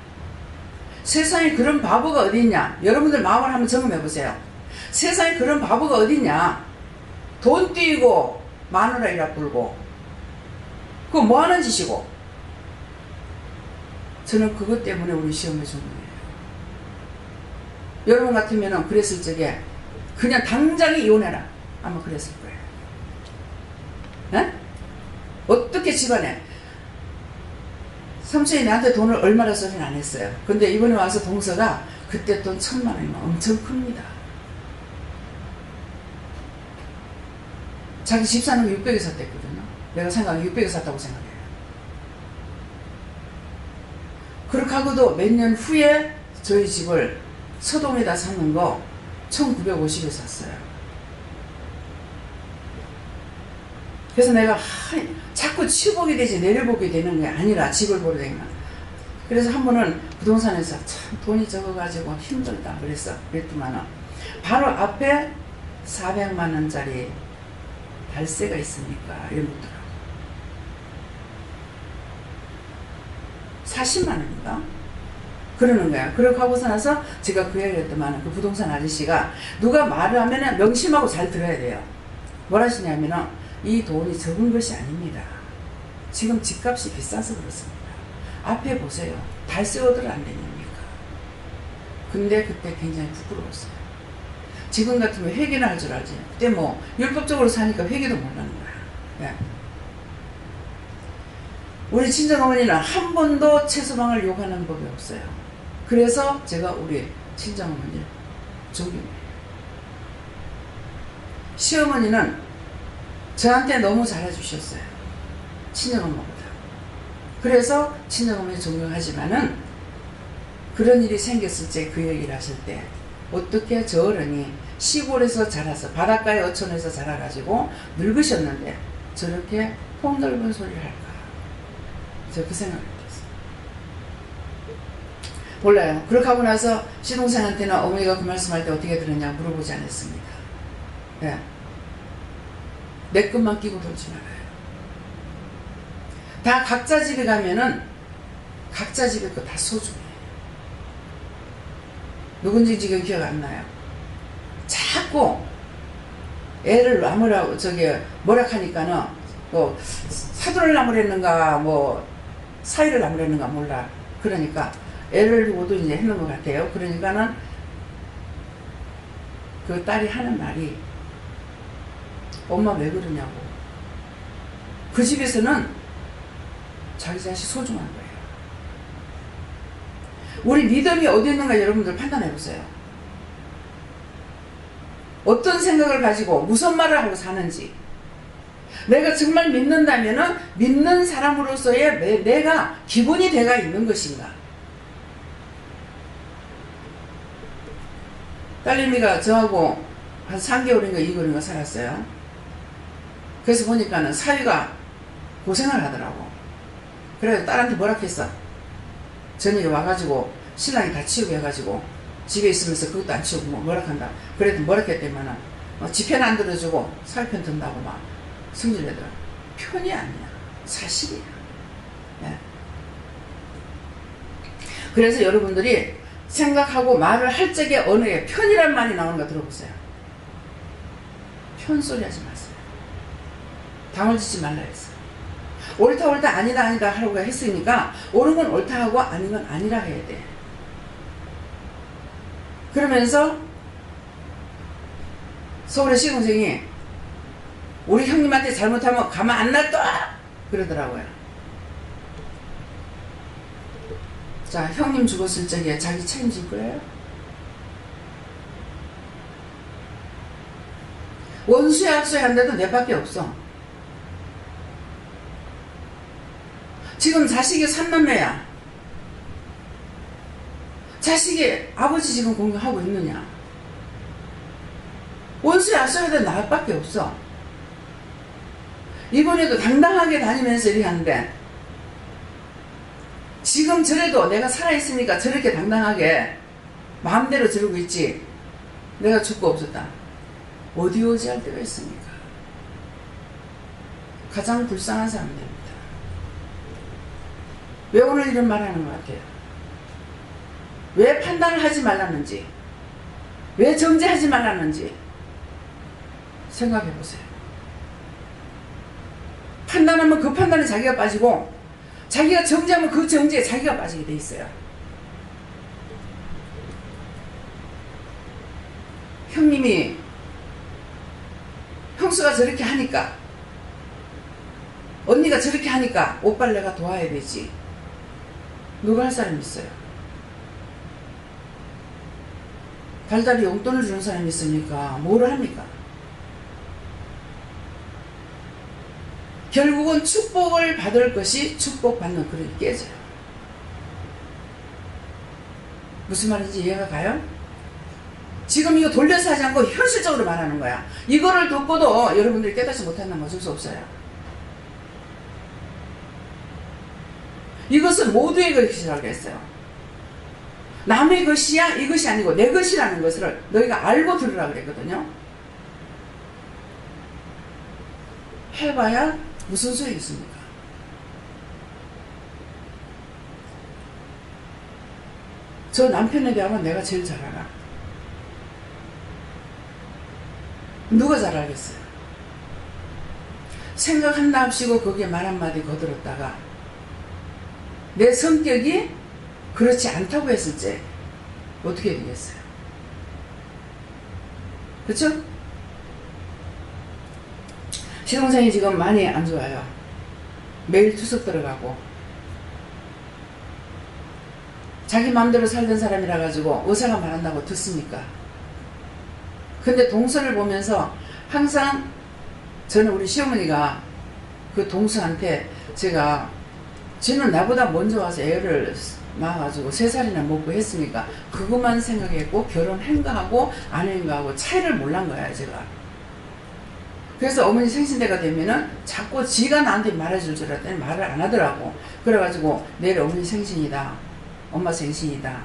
Speaker 1: 세상에 그런 바보가 어디 있냐? 여러분들 마음을 한번 점검해 보세요. 세상에 그런 바보가 어디 있냐? 돈 띄고 마누라 이라 불고 그거 뭐 하는 짓이고. 저는 그것 때문에 우리 시험을 준 거예요. 여러분 같으면 그랬을 적에 그냥 당장에 이혼해라 아마 그랬을 거예요. 에? 어떻게 집안에 삼촌이 나한테 돈을 얼마나 소리는 안 했어요. 근데 이번에 와서 동서가 그때 돈 1000만 원이면 엄청 큽니다. 자기 집 사는 거 600에 샀댔거든요. 내가 생각하면 600에 샀다고 생각해요. 그렇게 하고도 몇 년 후에 저희 집을 서동에다 샀는 거 1950에 샀어요. 그래서 내가 자꾸 치보게 되지 내려보게 되는 게 아니라 집을 보러 다니면. 그래서 한 번은 부동산에서 참 돈이 적어가지고 힘들다 그랬더만은 바로 앞에 400만 원짜리 발세가 있으니까 이러더라고. 40만 원인가? 그러는 거야. 그러고 하고서 나서 제가 그 얘기를 했더만 그 부동산 아저씨가 누가 말을 하면은 명심하고 잘 들어야 돼요. 뭐라 하시냐면은 이 돈이 적은 것이 아닙니다. 지금 집값이 비싸서 그렇습니다. 앞에 보세요. 달세 얻으러 안 되십니까? 근데 그때 굉장히 부끄러웠어요. 지금 같으면 회계나 할 줄 알지. 그때 뭐 율법적으로 사니까 회계도 모르는 거야. 네. 우리 친정어머니는 한 번도 채소방을 욕하는 법이 없어요. 그래서 제가 우리 친정어머니를 존경해요. 시어머니는 저한테 너무 잘해주셨어요. 친정엄마보다. 그래서 친정어머니 존경하지만은 그런 일이 생겼을 때 그 얘기를 하실 때 어떻게 저 어른이 시골에서 자라서 바닷가에 어촌에서 자라가지고 늙으셨는데 저렇게 폭넓은 소리를 할까. 제가 그 생각을 했어요. 몰라요. 그렇게 하고 나서 시동생한테는 어머니가 그 말씀할 때 어떻게 들었냐 물어보지 않았습니다. 네. 내 것만 끼고 돌지 말아요. 다 각자 집에 가면은 각자 집에 거 다 소중해. 누군지 지금 기억 안 나요. 자꾸 애를 나무라고 뭐라 하니까는 뭐 사돈을 나무랬는가 뭐 사이를 나무랬는가 몰라. 그러니까 애를 두고도 이제 했는 것 같아요. 그러니까는 그 딸이 하는 말이 엄마 왜 그러냐고. 그 집에서는 자기 자식 소중한 거예요. 우리 믿음이 어디 있는가 여러분들 판단해 보세요. 어떤 생각을 가지고 무슨 말을 하고 사는지. 내가 정말 믿는다면은 믿는 사람으로서의 내가 기본이 돼가 있는 것인가. 딸내미가 저하고 한 3개월인가 2개월인가 살았어요. 그래서 보니까는 사위가 고생을 하더라고. 그래서 딸한테 뭐라 했어. 저녁에 와가지고 신랑이 다 치우게 해가지고 집에 있으면서 그것도 안 치우고 뭐라 한다. 그래도 뭐라 했더니만은 지편 안 들어주고 사위 편 든다고 막 승질내더라. 편이 아니야. 사실이야. 네. 그래서 여러분들이 생각하고 말을 할 적에 언어에 편이란 말이 나오는 거 들어보세요. 편소리 하지 마세요. 당을 짓지 말라 했어. 옳다 옳다 아니다 아니다 하라고 했으니까 옳은 건 옳다 하고 아닌 건 아니라 해야 돼. 그러면서 서울의 시동생이 우리 형님한테 잘못하면 가만 안 놔둬 그러더라고요. 자, 형님 죽었을 적에 자기 책임질 거예요? 원수에 악수에 한데도 내 밖에 없어. 지금 자식이 3남매야. 자식이 아버지 지금 공경하고 있느냐? 원수에 악수에 한데도 나밖에 없어. 이번에도 당당하게 다니면서 이렇게 하는데 지금 저래도 내가 살아있으니까 저렇게 당당하게 마음대로 저러고 있지. 내가 죽고 없었다. 어디 오지 할 때가 있습니까? 가장 불쌍한 사람들입니다. 왜 오늘 이런 말 하는 것 같아요? 왜 판단을 하지 말라는지, 왜 정죄하지 말라는지 생각해 보세요. 판단하면 그 판단에 자기가 빠지고 자기가 정죄하면 그 정죄에 자기가 빠지게 돼 있어요. 형님이 형수가 저렇게 하니까 언니가 저렇게 하니까 오빠를 내가 도와야 되지. 누가 할 사람이 있어요? 달달이 용돈을 주는 사람이 있습니까? 뭐를 합니까? 결국은 축복을 받을 것이 축복받는 그릇이 깨져요. 무슨 말인지 이해가 가요? 지금 이거 돌려서 하지 않고 현실적으로 말하는 거야. 이거를 듣고도 여러분들이 깨닫지 못한다면 어쩔 수 없어요. 이것은 모두의 것이라고 했어요. 남의 것이야 이것이 아니고 내 것이라는 것을 너희가 알고 들으라고 그랬거든요. 해봐야 무슨 소용이 있습니까? 저 남편에 대하면 내가 제일 잘 알아. 누가 잘 알겠어요? 생각한다 합시고 거기에 말 한마디 거들었다가 내 성격이 그렇지 않다고 했을 때 어떻게 되겠어요? 그렇죠? 시동생이 지금 많이 안 좋아요. 매일 투석 들어가고 자기 마음대로 살던 사람이라 가지고 의사가 말한다고 듣습니까? 근데 동서를 보면서 항상 저는 우리 시어머니가 그 동서한테 제가 쟤는 나보다 먼저 와서 애를 낳아가지고 3살이나 먹고 했으니까 그것만 생각했고 결혼한가 하고 안 한가 하고 차이를 몰란 거야 제가. 그래서 어머니 생신대가 되면은 자꾸 지가 나한테 말해줄 줄 알았더니 말을 안 하더라고. 그래가지고 내일 어머니 생신이다, 엄마 생신이다,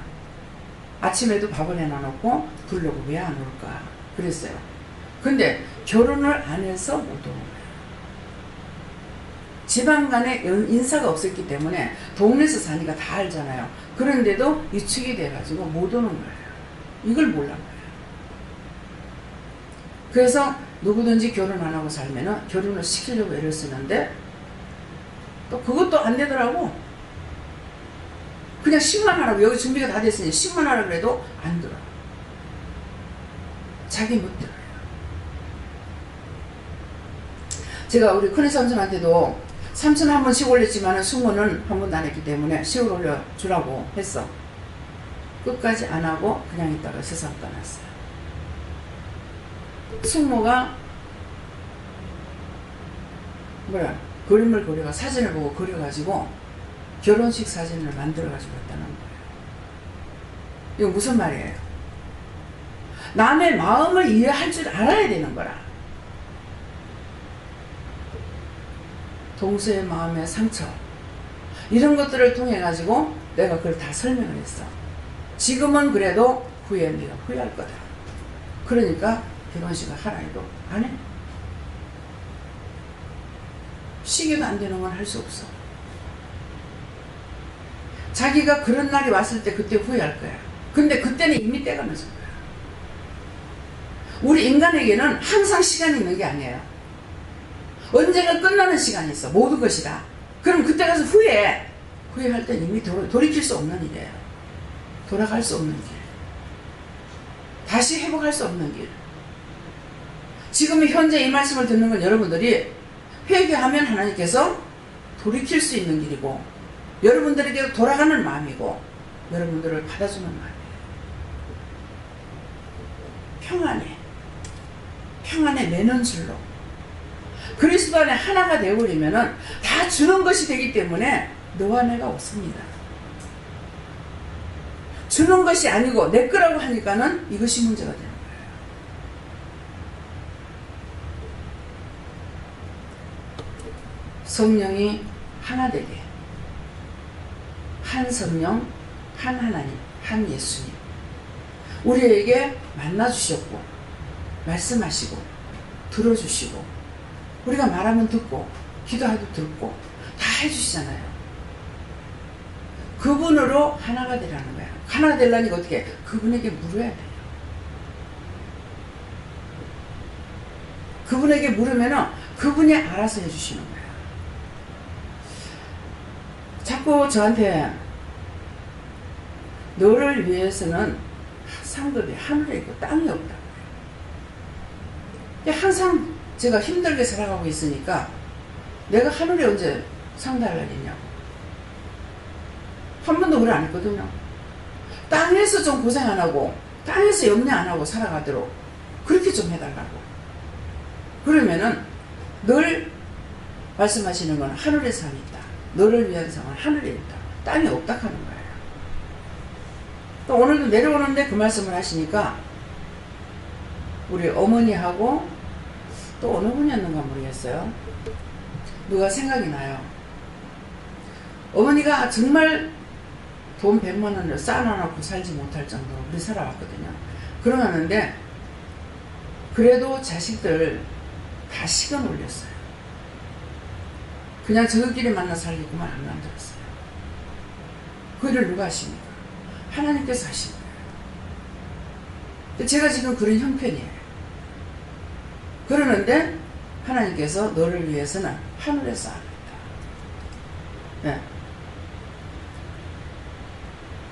Speaker 1: 아침에도 밥을 해놔놓고 부르려고 왜 안 올까 그랬어요. 근데 결혼을 안 해서 못 오는 거예요. 지방 간에 인사가 없었기 때문에 동네에서 사니까 다 알잖아요. 그런데도 위축이 돼가지고 못 오는 거예요. 이걸 몰란 거예요. 그래서 누구든지 결혼 안 하고 살면은 결혼을 시키려고 애를 쓰는데 또 그것도 안 되더라고. 그냥 10만 하라고, 여기 준비가 다 됐으니 10만 하라고 그래도 안 들어. 자기 못 들어요. 제가 우리 큰애 삼촌한테도 삼촌 한 번씩 올렸지만 숙모는 한 번도 안 했기 때문에 시골 올려주라고 했어. 끝까지 안 하고 그냥 있다가 세상 떠났어요. 숙모가 그림을 그려가 사진을 보고 그려가지고 결혼식 사진을 만들어가지고 왔다는 거예요. 이거 무슨 말이에요? 남의 마음을 이해할 줄 알아야 되는 거라. 동서의 마음의 상처 이런 것들을 통해 가지고 내가 그걸 다 설명을 했어. 지금은 그래도 후에 네가 후회할 거다. 그러니까 결혼식을 하라 해도 안 해. 시계도 안 되는 건 할 수 없어. 자기가 그런 날이 왔을 때 그때 후회할 거야. 근데 그때는 이미 때가 늦은 거야. 우리 인간에게는 항상 시간이 있는 게 아니에요. 언젠가 끝나는 시간이 있어. 모든 것이 다. 그럼 그때 가서 후회할 땐 이미 돌이킬 수 없는 일이에요. 돌아갈 수 없는 길. 다시 회복할 수 없는 길. 지금 현재 이 말씀을 듣는 건 여러분들이 회개하면 하나님께서 돌이킬 수 있는 길이고 여러분들에게 돌아가는 마음이고 여러분들을 받아주는 마음이에요. 평안에 매는 줄로 그리스도 안에 하나가 되어버리면은 다 주는 것이 되기 때문에 너와 내가 없습니다. 주는 것이 아니고 내 거라고 하니까는 이것이 문제가 되는 거예요. 성령이 하나 되게 한 성령, 한 하나님, 한 예수님 우리에게 만나주셨고 말씀하시고 들어주시고 우리가 말하면 듣고 기도해도 듣고 다 해주시잖아요. 그분으로 하나가 되라는 거야. 하나 되려니까 어떻게 그분에게 물어야 돼요. 그분에게 물으면은 그분이 알아서 해주시는 거야. 자꾸 저한테 너를 위해서는 상급이 하늘에 있고 땅이 없다. 항상 제가 힘들게 살아가고 있으니까 내가 하늘에 언제 상달할 날이냐고. 한 번도 그래 안 했거든요. 땅에서 좀 고생 안 하고 땅에서 염려 안 하고 살아가도록 그렇게 좀 해달라고. 그러면은 늘 말씀하시는 건 하늘에 상이 있다. 너를 위한 상은 하늘에 있다. 땅에 없다 하는 거예요. 또 오늘도 내려오는데 그 말씀을 하시니까 우리 어머니하고 또 어느 분이었는가 모르겠어요. 누가 생각이 나요. 어머니가 정말 돈 100만 원을 쌓아놓고 살지 못할 정도로 우리 살아왔거든요. 그러는데 그래도 자식들 다 시간 올렸어요. 그냥 저들끼리 만나 살겠구만 안 만들었어요. 그 일을 누가 하십니까? 하나님께서 하신 거예요. 제가 지금 그런 형편이에요. 그러는데 하나님께서 너를 위해서는 하늘에 쌓아놨다. 네.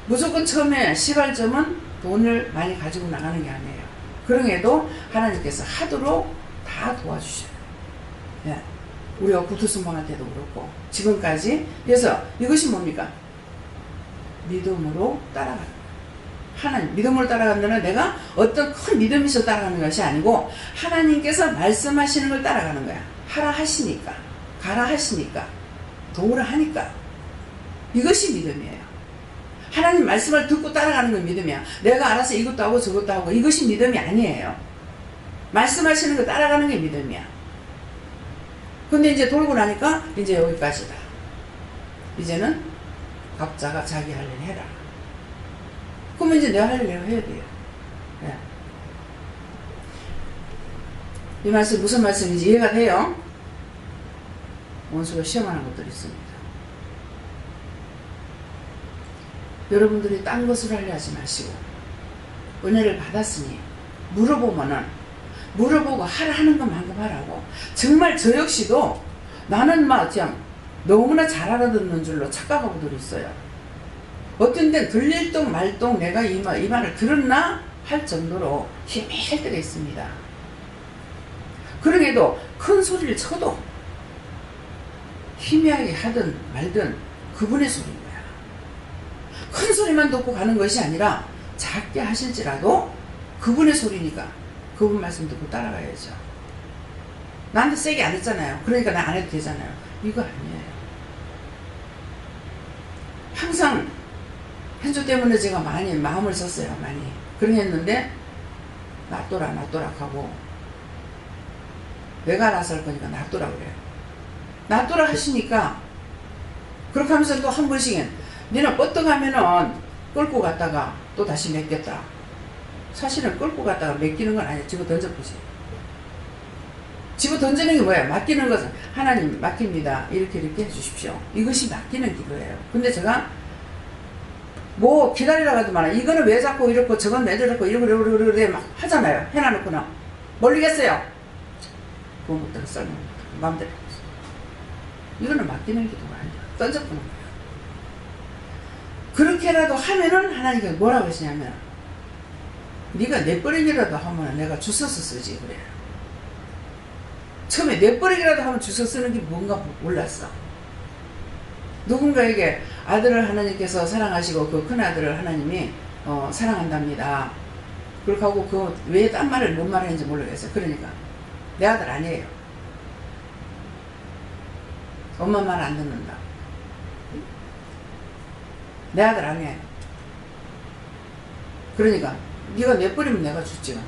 Speaker 1: 무조건 처음에 시발점은 돈을 많이 가지고 나가는 게 아니에요. 그럼에도 하나님께서 하도록 다 도와주셔요. 네. 우리가 구두순방할 때도 그렇고 지금까지. 그래서 이것이 뭡니까? 믿음으로 따라가는 거야. 하나님, 믿음으로 따라간다는 내가 어떤 큰 믿음이 있어 따라가는 것이 아니고 하나님께서 말씀하시는 걸 따라가는 거야. 하라 하시니까, 가라 하시니까, 도우라 하니까. 이것이 믿음이에요. 하나님 말씀을 듣고 따라가는 건 믿음이야. 내가 알아서 이것도 하고 저것도 하고 이것이 믿음이 아니에요. 말씀하시는 거 따라가는 게 믿음이야. 근데 이제 돌고 나니까 이제 여기까지다. 이제는 각자가 자기 할 일 해라. 그러면 이제 내가 할 일 해야 돼요. 네. 이 말씀 무슨 말씀인지 이해가 돼요? 원수가 시험하는 것들이 있습니다. 여러분들이 딴 것을 하려 하지 마시고 은혜를 받았으니 물어보고 하라 하는 것만큼 하라고. 정말 저 역시도 나는 막 그냥 너무나 잘 알아듣는 줄로 착각하고 들어있어요. 어떤 데는 들릴 똥 말똥 내가 이 말을 들었나 할 정도로 희미할 때가 있습니다. 그러게도 큰 소리를 쳐도 희미하게 하든 말든 그분의 소리인 거야. 큰 소리만 듣고 가는 것이 아니라 작게 하실지라도 그분의 소리니까 그분 말씀 듣고 따라가야죠. 나한테 세게 안 했잖아요. 그러니까 나 안 해도 되잖아요. 이거 아니에요. 항상 현주 때문에 제가 많이 마음을 썼어요. 많이. 그랬는데 놔둬라 하고 내가 알아서 할 거니까 놔둬라 그래요. 놔둬라 하시니까 그렇게 하면서 또 한 번씩은 니는 뻗어가면은 끌고 갔다가 또 다시 맡겼다. 사실은 끌고 갔다가 맡기는 건 아니에요. 집어 던져보지. 집어 던지는 게 뭐야? 맡기는 것은 하나님 맡깁니다. 이렇게 해주십시오. 이것이 맡기는 기도예요. 근데 제가 뭐 기다리라고 하도 많아. 이거는 왜 자꾸 이렇고 저건 왜 저렇고 이러고 막 하잖아요. 해놔놓고는 모르겠어요. 그건 못 들었어요. 마음대로 했어요. 이거는 맡기는 기도가 아니야. 던져보는 거예요. 그렇게라도 하면은 하나님께서 뭐라고 하시냐면 네가 내버리기라도 하면 내가 주워서 쓰지 그래요. 처음에 내버리기라도 하면 주워 쓰는 게 뭔가 몰랐어. 누군가에게 아들을 하나님께서 사랑하시고 그 큰아들을 하나님이 사랑한답니다. 그렇게 하고 그 왜 딴 말을 뭔 말을 했는지 모르겠어요. 그러니까 내 아들 아니에요. 엄마 말 안 듣는다. 내 아들 아니에요. 그러니까 네가 내버리면 내가 줬지.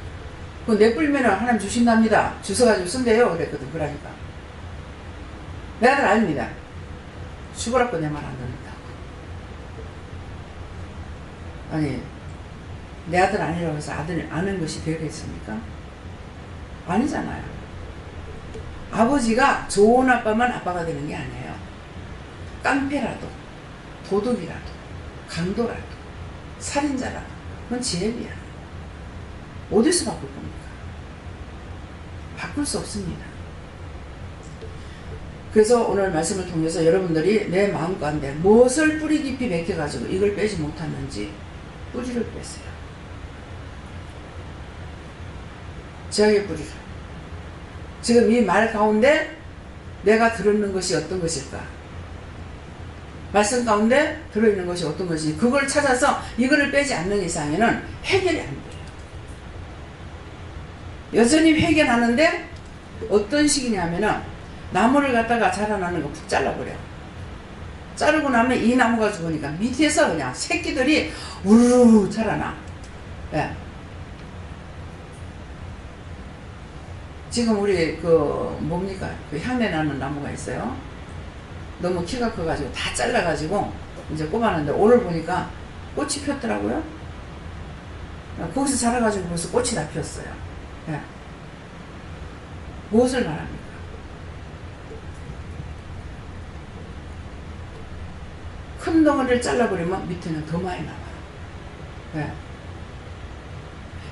Speaker 1: 그 내버리면 하나님 주신답니다. 주워가지고 쓴대요. 그랬거든. 그러니까 내 아들 아닙니다. 죽으라고 내 말 안 듣는다. 아니 내 아들 아니라고 해서 아들 아는 것이 되겠습니까? 아니잖아요. 아버지가 좋은 아빠만 아빠가 되는 게 아니에요. 깡패라도 도둑이라도 강도라도 살인자라도 그건 지혜비야. 어디서 바꿀 겁니까? 바꿀 수 없습니다. 그래서 오늘 말씀을 통해서 여러분들이 내 마음 가운데 무엇을 뿌리 깊이 박혀가지고 이걸 빼지 못하는지 뿌리를 빼세요. 죄악의 뿌리를. 지금 이 말 가운데 내가 들었는 것이 어떤 것일까? 말씀 가운데 들어있는 것이 어떤 것인지 그걸 찾아서 이거를 빼지 않는 이상에는 해결이 안 돼요. 여전히 회개하는데 어떤 식이냐면은 나무를 갖다가 자라나는 거 푹 잘라버려. 자르고 나면 이 나무가 죽으니까 밑에서 그냥 새끼들이 우르르 자라나. 예. 지금 우리 뭡니까? 향내 나는 나무가 있어요. 너무 키가 커가지고 다 잘라가지고 이제 꼽았는데 오늘 보니까 꽃이 폈더라고요. 거기서 자라가지고 벌써 꽃이 다 피었어요. 예. 무엇을 말합니까? 큰 덩어리를 잘라버리면 밑에는 더 많이 나와요. 예.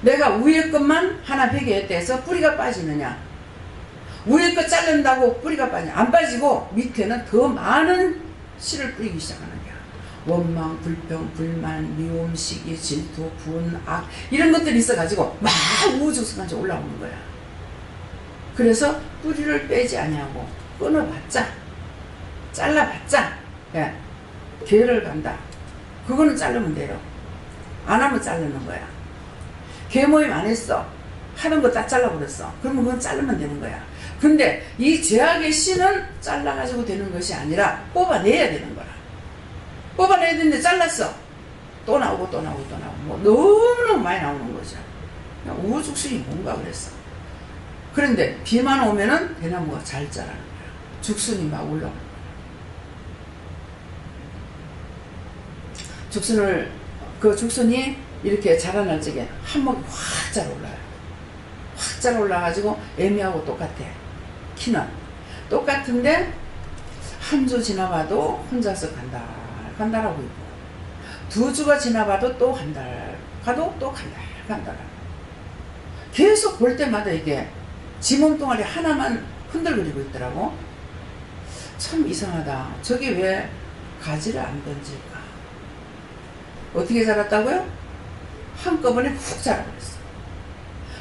Speaker 1: 내가 위에 것만 하나 회개했다 해서 뿌리가 빠지느냐? 위에 것 자른다고 뿌리가 빠지냐? 안 빠지고 밑에는 더 많은 씨를 뿌리기 시작하는 거야. 원망, 불평, 불만, 미움, 시기, 질투, 분, 악 이런 것들이 있어가지고 막 우후죽순까지 올라오는 거야. 그래서 뿌리를 빼지 아니하고 끊어봤자, 잘라봤자, 예, 교회를 간다. 그거는 자르면 돼요. 안 하면 자르는 거야. 교회 모임 안 했어. 하는 거 다 잘라버렸어. 그러면 그건 자르면 되는 거야. 근데 이 죄악의 씨는 잘라가지고 되는 것이 아니라 뽑아내야 되는 거야. 뽑아내야 되는데 잘랐어. 또 나오고 또 나오고 또 나오고 뭐 너무너무 많이 나오는 거죠. 우후죽순이 뭔가 그랬어. 그런데 비만 오면은 대나무가 잘 자라는 거야. 죽순이 막 올라오는 거야. 죽순이 이렇게 자라날 적에 한목이 확 잘 올라요. 확 잘 올라가지고 애미하고 똑같아. 키는 똑같은데 한 주 지나봐도 혼자서 간달하고 있고, 두 주가 지나봐도 또 한 달 가도 또 간달. 계속 볼 때마다 이게 지 몸뚱아리 하나만 흔들거리고 있더라고. 참 이상하다. 저게 왜 가지를 안 던질까? 어떻게 자랐다고요? 한꺼번에 훅 자라버렸어.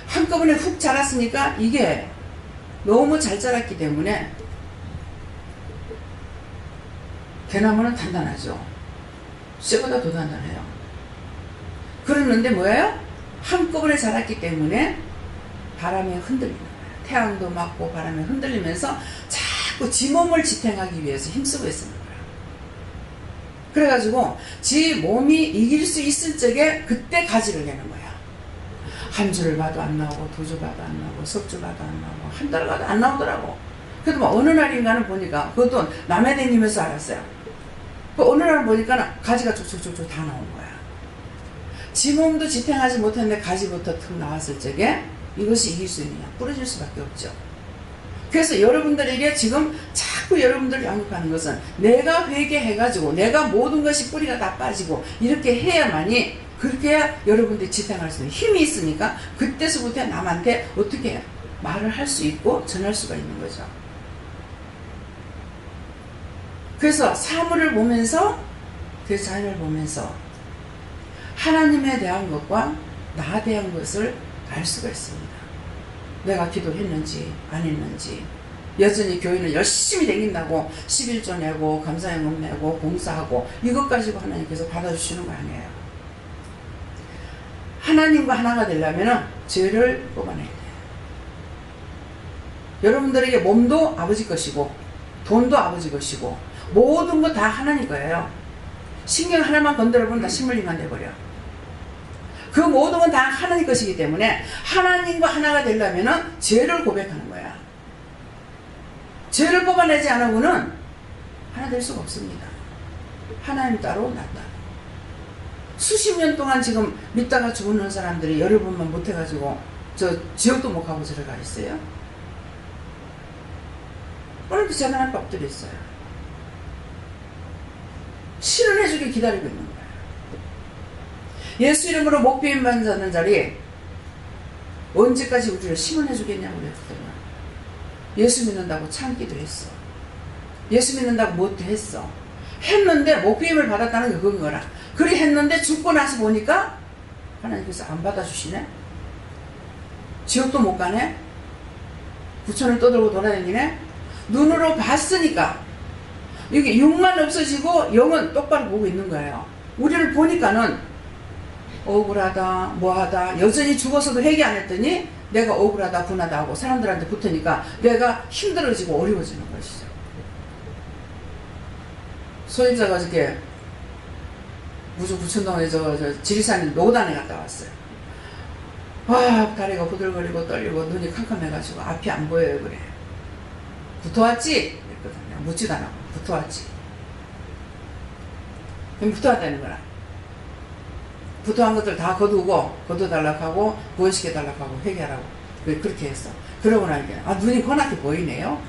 Speaker 1: 한꺼번에 훅 자랐으니까 이게 너무 잘 자랐기 때문에 대나무는 단단하죠. 쇠보다 더 단단해요. 그러는데 뭐예요? 한꺼번에 자랐기 때문에 바람에 흔들리는 거예요. 태양도 맞고 바람에 흔들리면서 자꾸 지 몸을 지탱하기 위해서 힘쓰고 있는 거예요. 그래가지고 지 몸이 이길 수 있을 적에 그때 가지를 내는 거야. 한 주를 봐도 안 나오고, 두 주 봐도 안 나오고, 석 주 봐도 안 나오고, 한 달 봐도 안 나오더라고. 그래도 뭐 어느 날인가는 보니까, 그것도 남해 다니면서 알았어요. 그 어느 날 보니까 가지가 쭉쭉쭉쭉 다 나온 거야. 지 몸도 지탱하지 못했는데 가지부터 툭 나왔을 적에 이것이 이길 수 있느냐? 부러질 수밖에 없죠. 그래서 여러분들에게 지금 자꾸 여러분들 양육하는 것은 내가 회개해가지고 내가 모든 것이 뿌리가 다 빠지고 이렇게 해야만이, 그렇게 해야 여러분들이 지탱할 수 있는 힘이 있으니까 그때서부터 남한테 어떻게 말을 할 수 있고 전할 수가 있는 거죠. 그래서 사물을 보면서, 그 자연을 보면서 하나님에 대한 것과 나에 대한 것을 알 수가 있습니다. 내가 기도했는지 안 했는지, 여전히 교회는 열심히 다닌다고 11조 내고 감사행금 내고 봉사하고 이것 가지고 하나님께서 받아주시는 거 아니에요. 하나님과 하나가 되려면 죄를 뽑아내야 돼요. 여러분들에게 몸도 아버지 것이고 돈도 아버지 것이고 모든 거 다 하나님 거예요. 신경 하나만 건드려보면 다 신물리만 돼버려. 그 모든 건 다 하나님 것이기 때문에 하나님과 하나가 되려면 죄를 고백하는 거야. 죄를 뽑아내지 않으고는 하나 될 수가 없습니다. 하나님 따로 나 따로. 수십 년 동안 지금 믿다가 죽는 사람들이 열흘 번만 못해가지고 저 지옥도 못 가고 들어가 있어요. 오늘도 재난할 법들이 있어요. 실현해주길 기다리고 있는 거예요. 예수 이름으로 목배임 받는 자리 언제까지 우리를 심원해주겠냐고 그랬거든요. 예수 믿는다고 참기도 했어. 예수 믿는다고 못도 했어. 했는데 목배임을 받았다는 게 그건 거라. 그리 했는데 죽고 나서 보니까 하나님께서 안 받아주시네. 지옥도 못 가네. 부천을 떠들고 돌아다니네. 눈으로 봤으니까 이게 육만 없어지고 영은 똑바로 보고 있는 거예요. 우리를 보니까는 억울하다 뭐하다, 여전히 죽어서도 회개 안 했더니 내가 억울하다 분하다 하고 사람들한테 붙으니까 내가 힘들어지고 어려워지는 것이죠. 소임자가 어저께 무주 부천동에 저 지리산 노단에 갔다 왔어요. 와, 다리가 후들거리고 떨리고 눈이 캄캄해가지고 앞이 안 보여요. 그래. 붙어왔지? 그랬거든요. 묻지도 않고 붙어왔지. 그럼 붙어왔다는 거라. 붙어한 것들 다 거둬달라고 하고 구원시켜달라고 하고 회개하라고 그렇게 했어. 그러고 나니까 눈이 환하게 보이네요.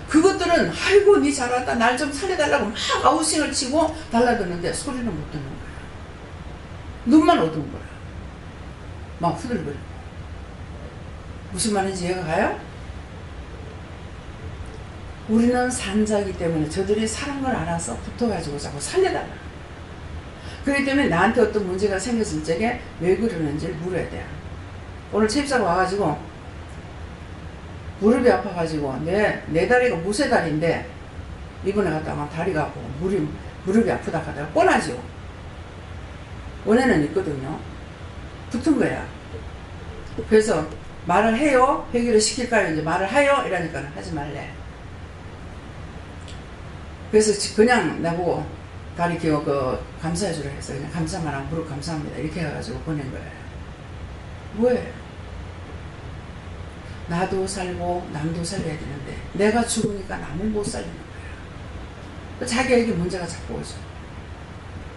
Speaker 1: 그것들은 아이고 니 잘왔다 날 좀 살려달라고 막 아우싱을 치고 달라드는데 소리는 못 듣는 거야. 눈만 어두운 거야. 막 후들거리고. 무슨 말인지 이해가 가요? 우리는 산자이기 때문에 저들이 사는 걸 알아서 붙어가지고 자꾸 살려달라. 그렇기 때문에 나한테 어떤 문제가 생겼을 적에 왜 그러는지를 물어야 돼요. 오늘 체입사로 와가지고 무릎이 아파가지고 내 다리가 무쇠다리인데 이번에 갔다 오면 다리가 아프고 무릎이 아프다 하다가 뻔하죠. 원에는 있거든요. 붙은 거야. 그래서 말을 해요? 회개를 시킬까요? 이제 말을 해요? 이러니까 하지 말래. 그래서 그냥 나보고 다리 기어 감사해주라 해서 그냥 감사만 하고 무릎 감사합니다 이렇게 해가지고 보낸 거예요. 왜? 나도 살고 남도 살려야 되는데 내가 죽으니까 남을 못 살리는 거야. 자기에게 문제가 자꾸 오죠.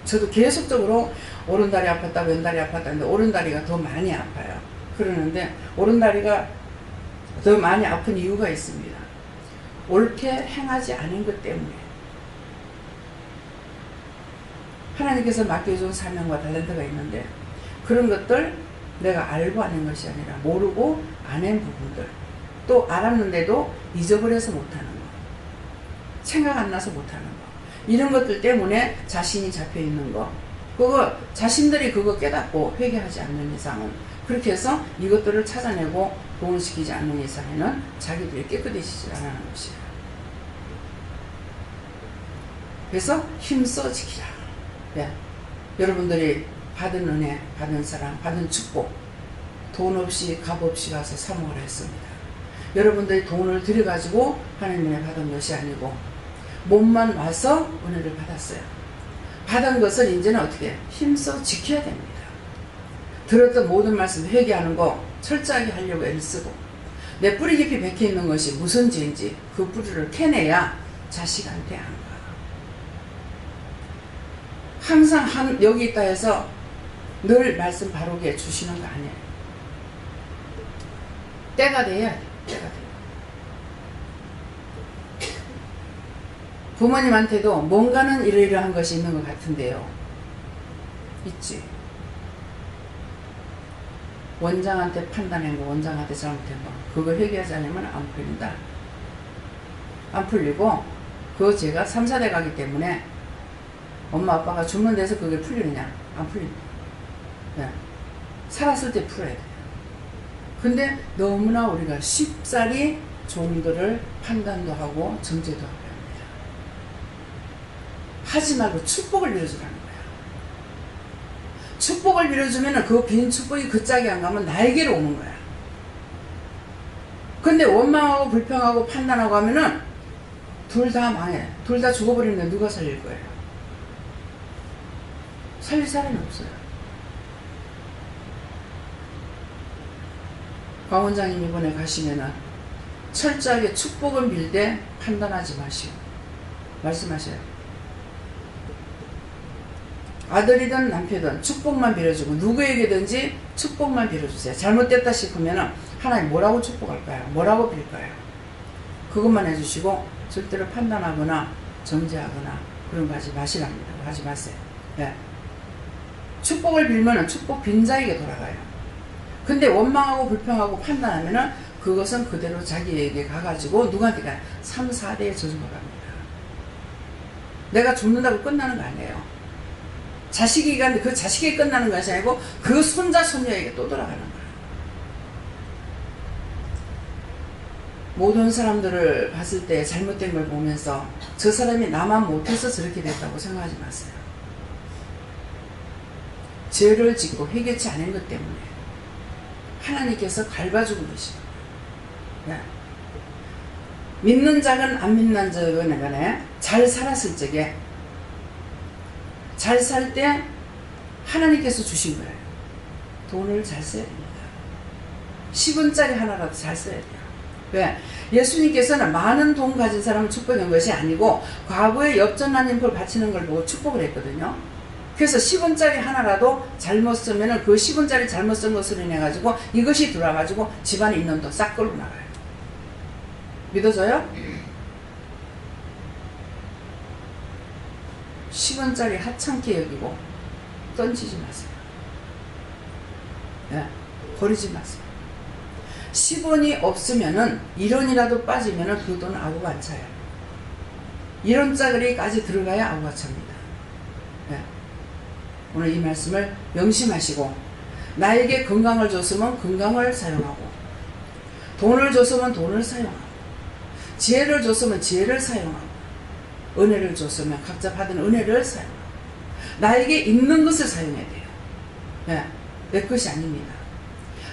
Speaker 1: 저도 계속적으로 오른다리 아팠다 왼다리 아팠다는데 오른다리가 더 많이 아파요. 그러는데 오른다리가 더 많이 아픈 이유가 있습니다. 옳게 행하지 않은 것 때문에. 하나님께서 맡겨준 사명과 탤런트가 있는데 그런 것들 내가 알고 아는 것이 아니라 모르고 아는 부분들, 또 알았는데도 잊어버려서 못하는 거, 생각 안 나서 못하는 거, 이런 것들 때문에 자신이 잡혀있는 거, 그거 자신들이 그거 깨닫고 회개하지 않는 이상은, 그렇게 해서 이것들을 찾아내고 보온시키지 않는 이상에는 자기들이 깨끗해지지 않는 것이에요. 그래서 힘써 지키라. 네. 여러분들이 받은 은혜, 받은 사랑, 받은 축복, 돈 없이 값 없이 가서 사모를 했습니다. 여러분들이 돈을 들여가지고 하나님 은혜 받은 것이 아니고 몸만 와서 은혜를 받았어요. 받은 것을 이제는 어떻게 힘써 지켜야 됩니다. 들었던 모든 말씀 회개하는 거 철저하게 하려고 애를 쓰고, 내 뿌리 깊이 박혀있는 것이 무슨 죄인지 그 뿌리를 캐내야 자식한테 안 가. 항상 여기 있다 해서 늘 말씀 바르게 주시는 거 아니에요. 때가 돼야 돼. 때가 돼. 부모님한테도 뭔가는 이러이러한 것이 있는 것 같은데요. 있지. 원장한테 판단한 거, 원장한테 잘못한 거, 그거 회개하지 않으면 안 풀린다. 안 풀리고, 그거 제가 3, 4대 가기 때문에 엄마 아빠가 죽는 데서 그게 풀리느냐? 안 풀립니다. 네. 살았을 때 풀어야 돼요. 근데 너무나 우리가 쉽사리 종들을 판단도 하고 정죄도 하고 합니다. 하지 말고 축복을 빌어주라는 거야. 축복을 빌어주면 그 빈 축복이 그 짝이 안 가면 나에게로 오는 거야. 근데 원망하고 불평하고 판단하고 하면은 둘 다 망해. 둘 다 죽어버리는데 누가 살릴 거예요? 살릴 사람이 없어요. 강 원장님 이번에 가시면은 철저하게 축복은 빌되 판단하지 마시오. 말씀하셔요. 아들이든 남편이든 축복만 빌어주고 누구에게든지 축복만 빌어주세요. 잘못됐다 싶으면은 하나님 뭐라고 축복할까요? 뭐라고 빌까요? 그것만 해주시고 절대로 판단하거나 정죄하거나 그런 거 하지 마시랍니다. 하지 마세요. 네. 축복을 빌면은 축복 빈자에게 돌아가요. 근데 원망하고 불평하고 판단하면은 그것은 그대로 자기에게 가가지고 누구한테 가요? 3, 4대에 저주가 갑니다. 내가 죽는다고 끝나는 거 아니에요. 자식이 가는데 그 자식이 끝나는 것이 아니고 그 손자 손녀에게 또 돌아가는 거예요. 모든 사람들을 봤을 때 잘못된 걸 보면서 저 사람이 나만 못해서 저렇게 됐다고 생각하지 마세요. 죄를 짓고 회개치 않은 것 때문에 하나님께서 밟아주고 계십니다. 네. 믿는 자는 안 믿는 자는 간에 잘 살았을 적에 잘 살 때 하나님께서 주신 거예요. 돈을 잘 써야 됩니다. 10원짜리 하나라도 잘 써야 돼요. 왜? 예수님께서는 많은 돈 가진 사람을 축복한 것이 아니고 과거에 엽전 볼 바치는 걸 보고 축복을 했거든요. 그래서 10원짜리 하나라도 잘못 쓰면 그 10원짜리 잘못 쓴 것으로 인해가지고 이것이 들어와가지고 집안에 있는 돈 싹 끌고 나가요. 믿어져요? 10원짜리 하찮게 여기고 던지지 마세요. 네, 버리지 마세요. 10원이 없으면은 1원이라도 빠지면은 그 돈은 아구가 안 차요. 1원짜리까지 들어가야 아구가 찹니다. 네. 오늘 이 말씀을 명심하시고 나에게 건강을 줬으면 건강을 사용하고 돈을 줬으면 돈을 사용하고, 지혜를 줬으면 지혜를 사용하고, 은혜를 줬으면 각자 받은 은혜를 사용하고, 나에게 있는 것을 사용해야 돼요. 예, 내 것이 아닙니다.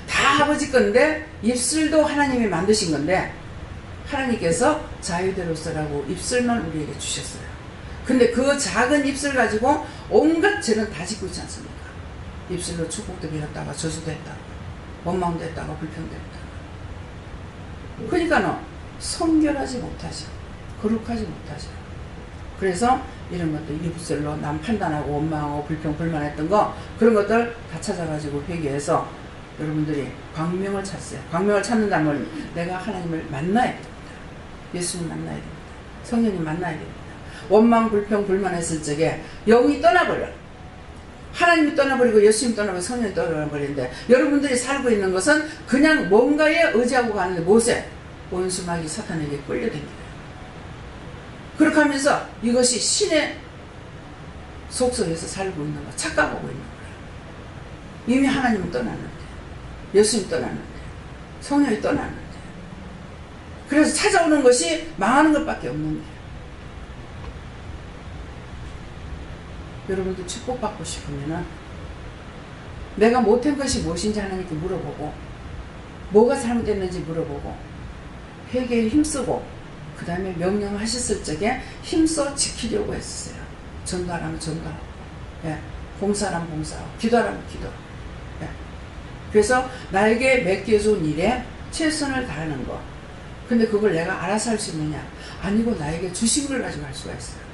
Speaker 1: 다 아버지 건데 입술도 하나님이 만드신 건데 하나님께서 자유대로 쓰라고 입술만 우리에게 주셨어요. 근데 그 작은 입술 가지고 온갖 죄는 다 짓고 있지 않습니까? 입술로 축복도 빌었다가 저주도 했다가 원망도 했다가 불평도 했다가. 그러니까 성결하지 못하죠. 거룩하지 못하죠. 그래서 이런 것도 입술로 남 판단하고 원망하고 불평 불만했던 거, 그런 것들 다 찾아가지고 회개해서 여러분들이 광명을 찾으세요. 광명을 찾는다면 내가 하나님을 만나야 됩니다. 예수님 만나야 됩니다. 성령님 만나야 됩니다. 원망 불평 불만했을 적에 영이 떠나버려. 하나님이 떠나버리고 예수님이 떠나버리고 성령이 떠나버리는데, 여러분들이 살고 있는 것은 그냥 뭔가에 의지하고 가는데 못해. 원수마귀 사탄에게 끌려다닙니다. 그렇게 하면서 이것이 신의 속성에서 살고 있는 거, 착각하고 있는 거예요. 이미 하나님은 떠났는데, 예수님 떠났는데, 성령이 떠났는데. 그래서 찾아오는 것이 망하는 것밖에 없는데. 여러분들 축복받고 싶으면은 내가 못한 것이 무엇인지 하나님께 물어보고, 뭐가 잘못됐는지 물어보고, 회개에 힘쓰고, 그 다음에 명령하셨을 적에 힘써 지키려고 했어요. 전도하라면 전도하고, 예. 봉사하라면 봉사하고, 기도하라면 기도하고. 예. 그래서 나에게 맡겨준 일에 최선을 다하는 거. 근데 그걸 내가 알아서 할 수 있느냐? 아니고 나에게 주신 걸 가지고 할 수가 있어요.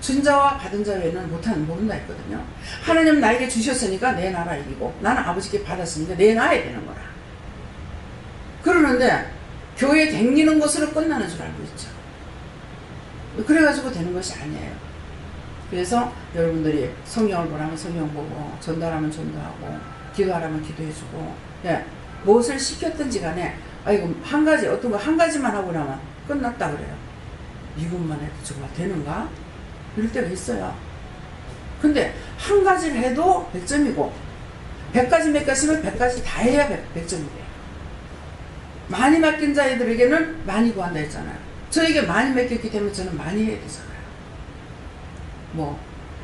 Speaker 1: 준 자와 받은 자 외에는 모른다 했거든요. 하나님 나에게 주셨으니까 내 나라 이기고, 나는 아버지께 받았으니까 내 나야 되는 거라. 그러는데 교회 댕기는 것으로 끝나는 줄 알고 있죠. 그래가지고 되는 것이 아니에요. 그래서 여러분들이 성경을 보라면 성경 보고, 전도하라면 전도하고, 기도하라면 기도해주고, 예. 무엇을 시켰든지 간에, 아이고, 한 가지, 어떤 거 한 가지만 하고 나면 끝났다 그래요. 이것만 해도 정말 되는가? 이럴 때가 있어요. 근데 한 가지를 해도 100점이고, 100가지 맡겼으면 100가지 다 해야 100점이 돼요. 많이 맡긴 자들에게는 많이 구한다 했잖아요. 저에게 많이 맡겼기 때문에 저는 많이 해야 되잖아요. 뭐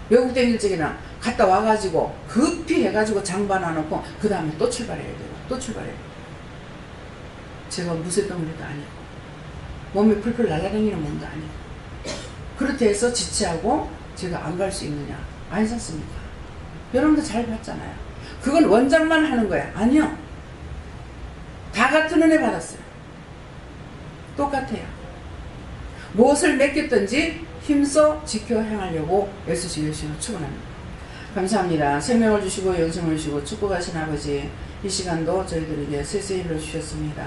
Speaker 1: 외국 댕길 적에는 갔다 와가지고 급히 해가지고 장반 안 놓고 그 다음에 또 출발해야 되고 또 출발해야 되고. 제가 무쇠덩어리도 아니고 몸이 풀풀 날아다니는 몸도 아니고, 그렇게 해서 지체하고 제가 안 갈 수 있느냐? 아니지 않습니까? 여러분도 잘 봤잖아요. 그건 원장만 하는 거야. 아니요. 다 같은 은혜 받았어요. 똑같아요. 무엇을 맡겼든지 힘써 지켜 행하려고 애쓰시기 위해서 축원합니다. 감사합니다. 생명을 주시고 영생을 주시고 축복하신 아버지, 이 시간도 저희들에게 세세히 일러주셨습니다.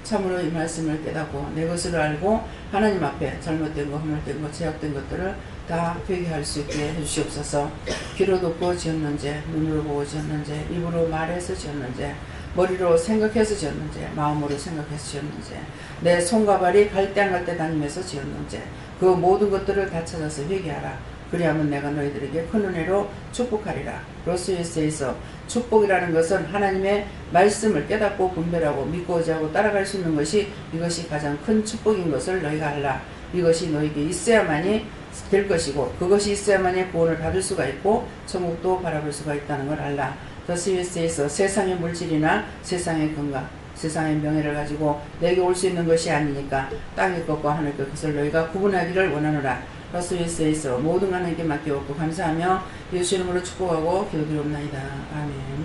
Speaker 1: 참으로 이 말씀을 깨닫고 내 것을 알고 하나님 앞에 잘못된 거, 허물된 거, 제약된 것들을 다 회개할 수 있게 해주시옵소서. 귀로 듣고 지었는지, 눈으로 보고 지었는지, 입으로 말해서 지었는지, 머리로 생각해서 지었는지, 마음으로 생각해서 지었는지, 내 손과 발이 갈 때 안 갈 때 다니면서 지었는지, 그 모든 것들을 다 찾아서 회개하라. 그리하면 내가 너희들에게 큰 은혜로 축복하리라. 로스유스에서 축복이라는 것은 하나님의 말씀을 깨닫고 분별하고 믿고 의지하고 따라갈 수 있는 것이, 이것이 가장 큰 축복인 것을 너희가 알라. 이것이 너희에게 있어야만이 될 것이고, 그것이 있어야만이 구원을 받을 수가 있고 천국도 바라볼 수가 있다는 걸 알라. 로스유스에서 세상의 물질이나 세상의 건강, 세상의 명예를 가지고 내게 올 수 있는 것이 아니니까 땅의 것과 하늘 것을 너희가 구분하기를 원하노라. 로스유스에서 모든 하나님께 맡겨놓고 감사하며 예수 이름으로 축복하고 기도드리옵나이다. 아멘.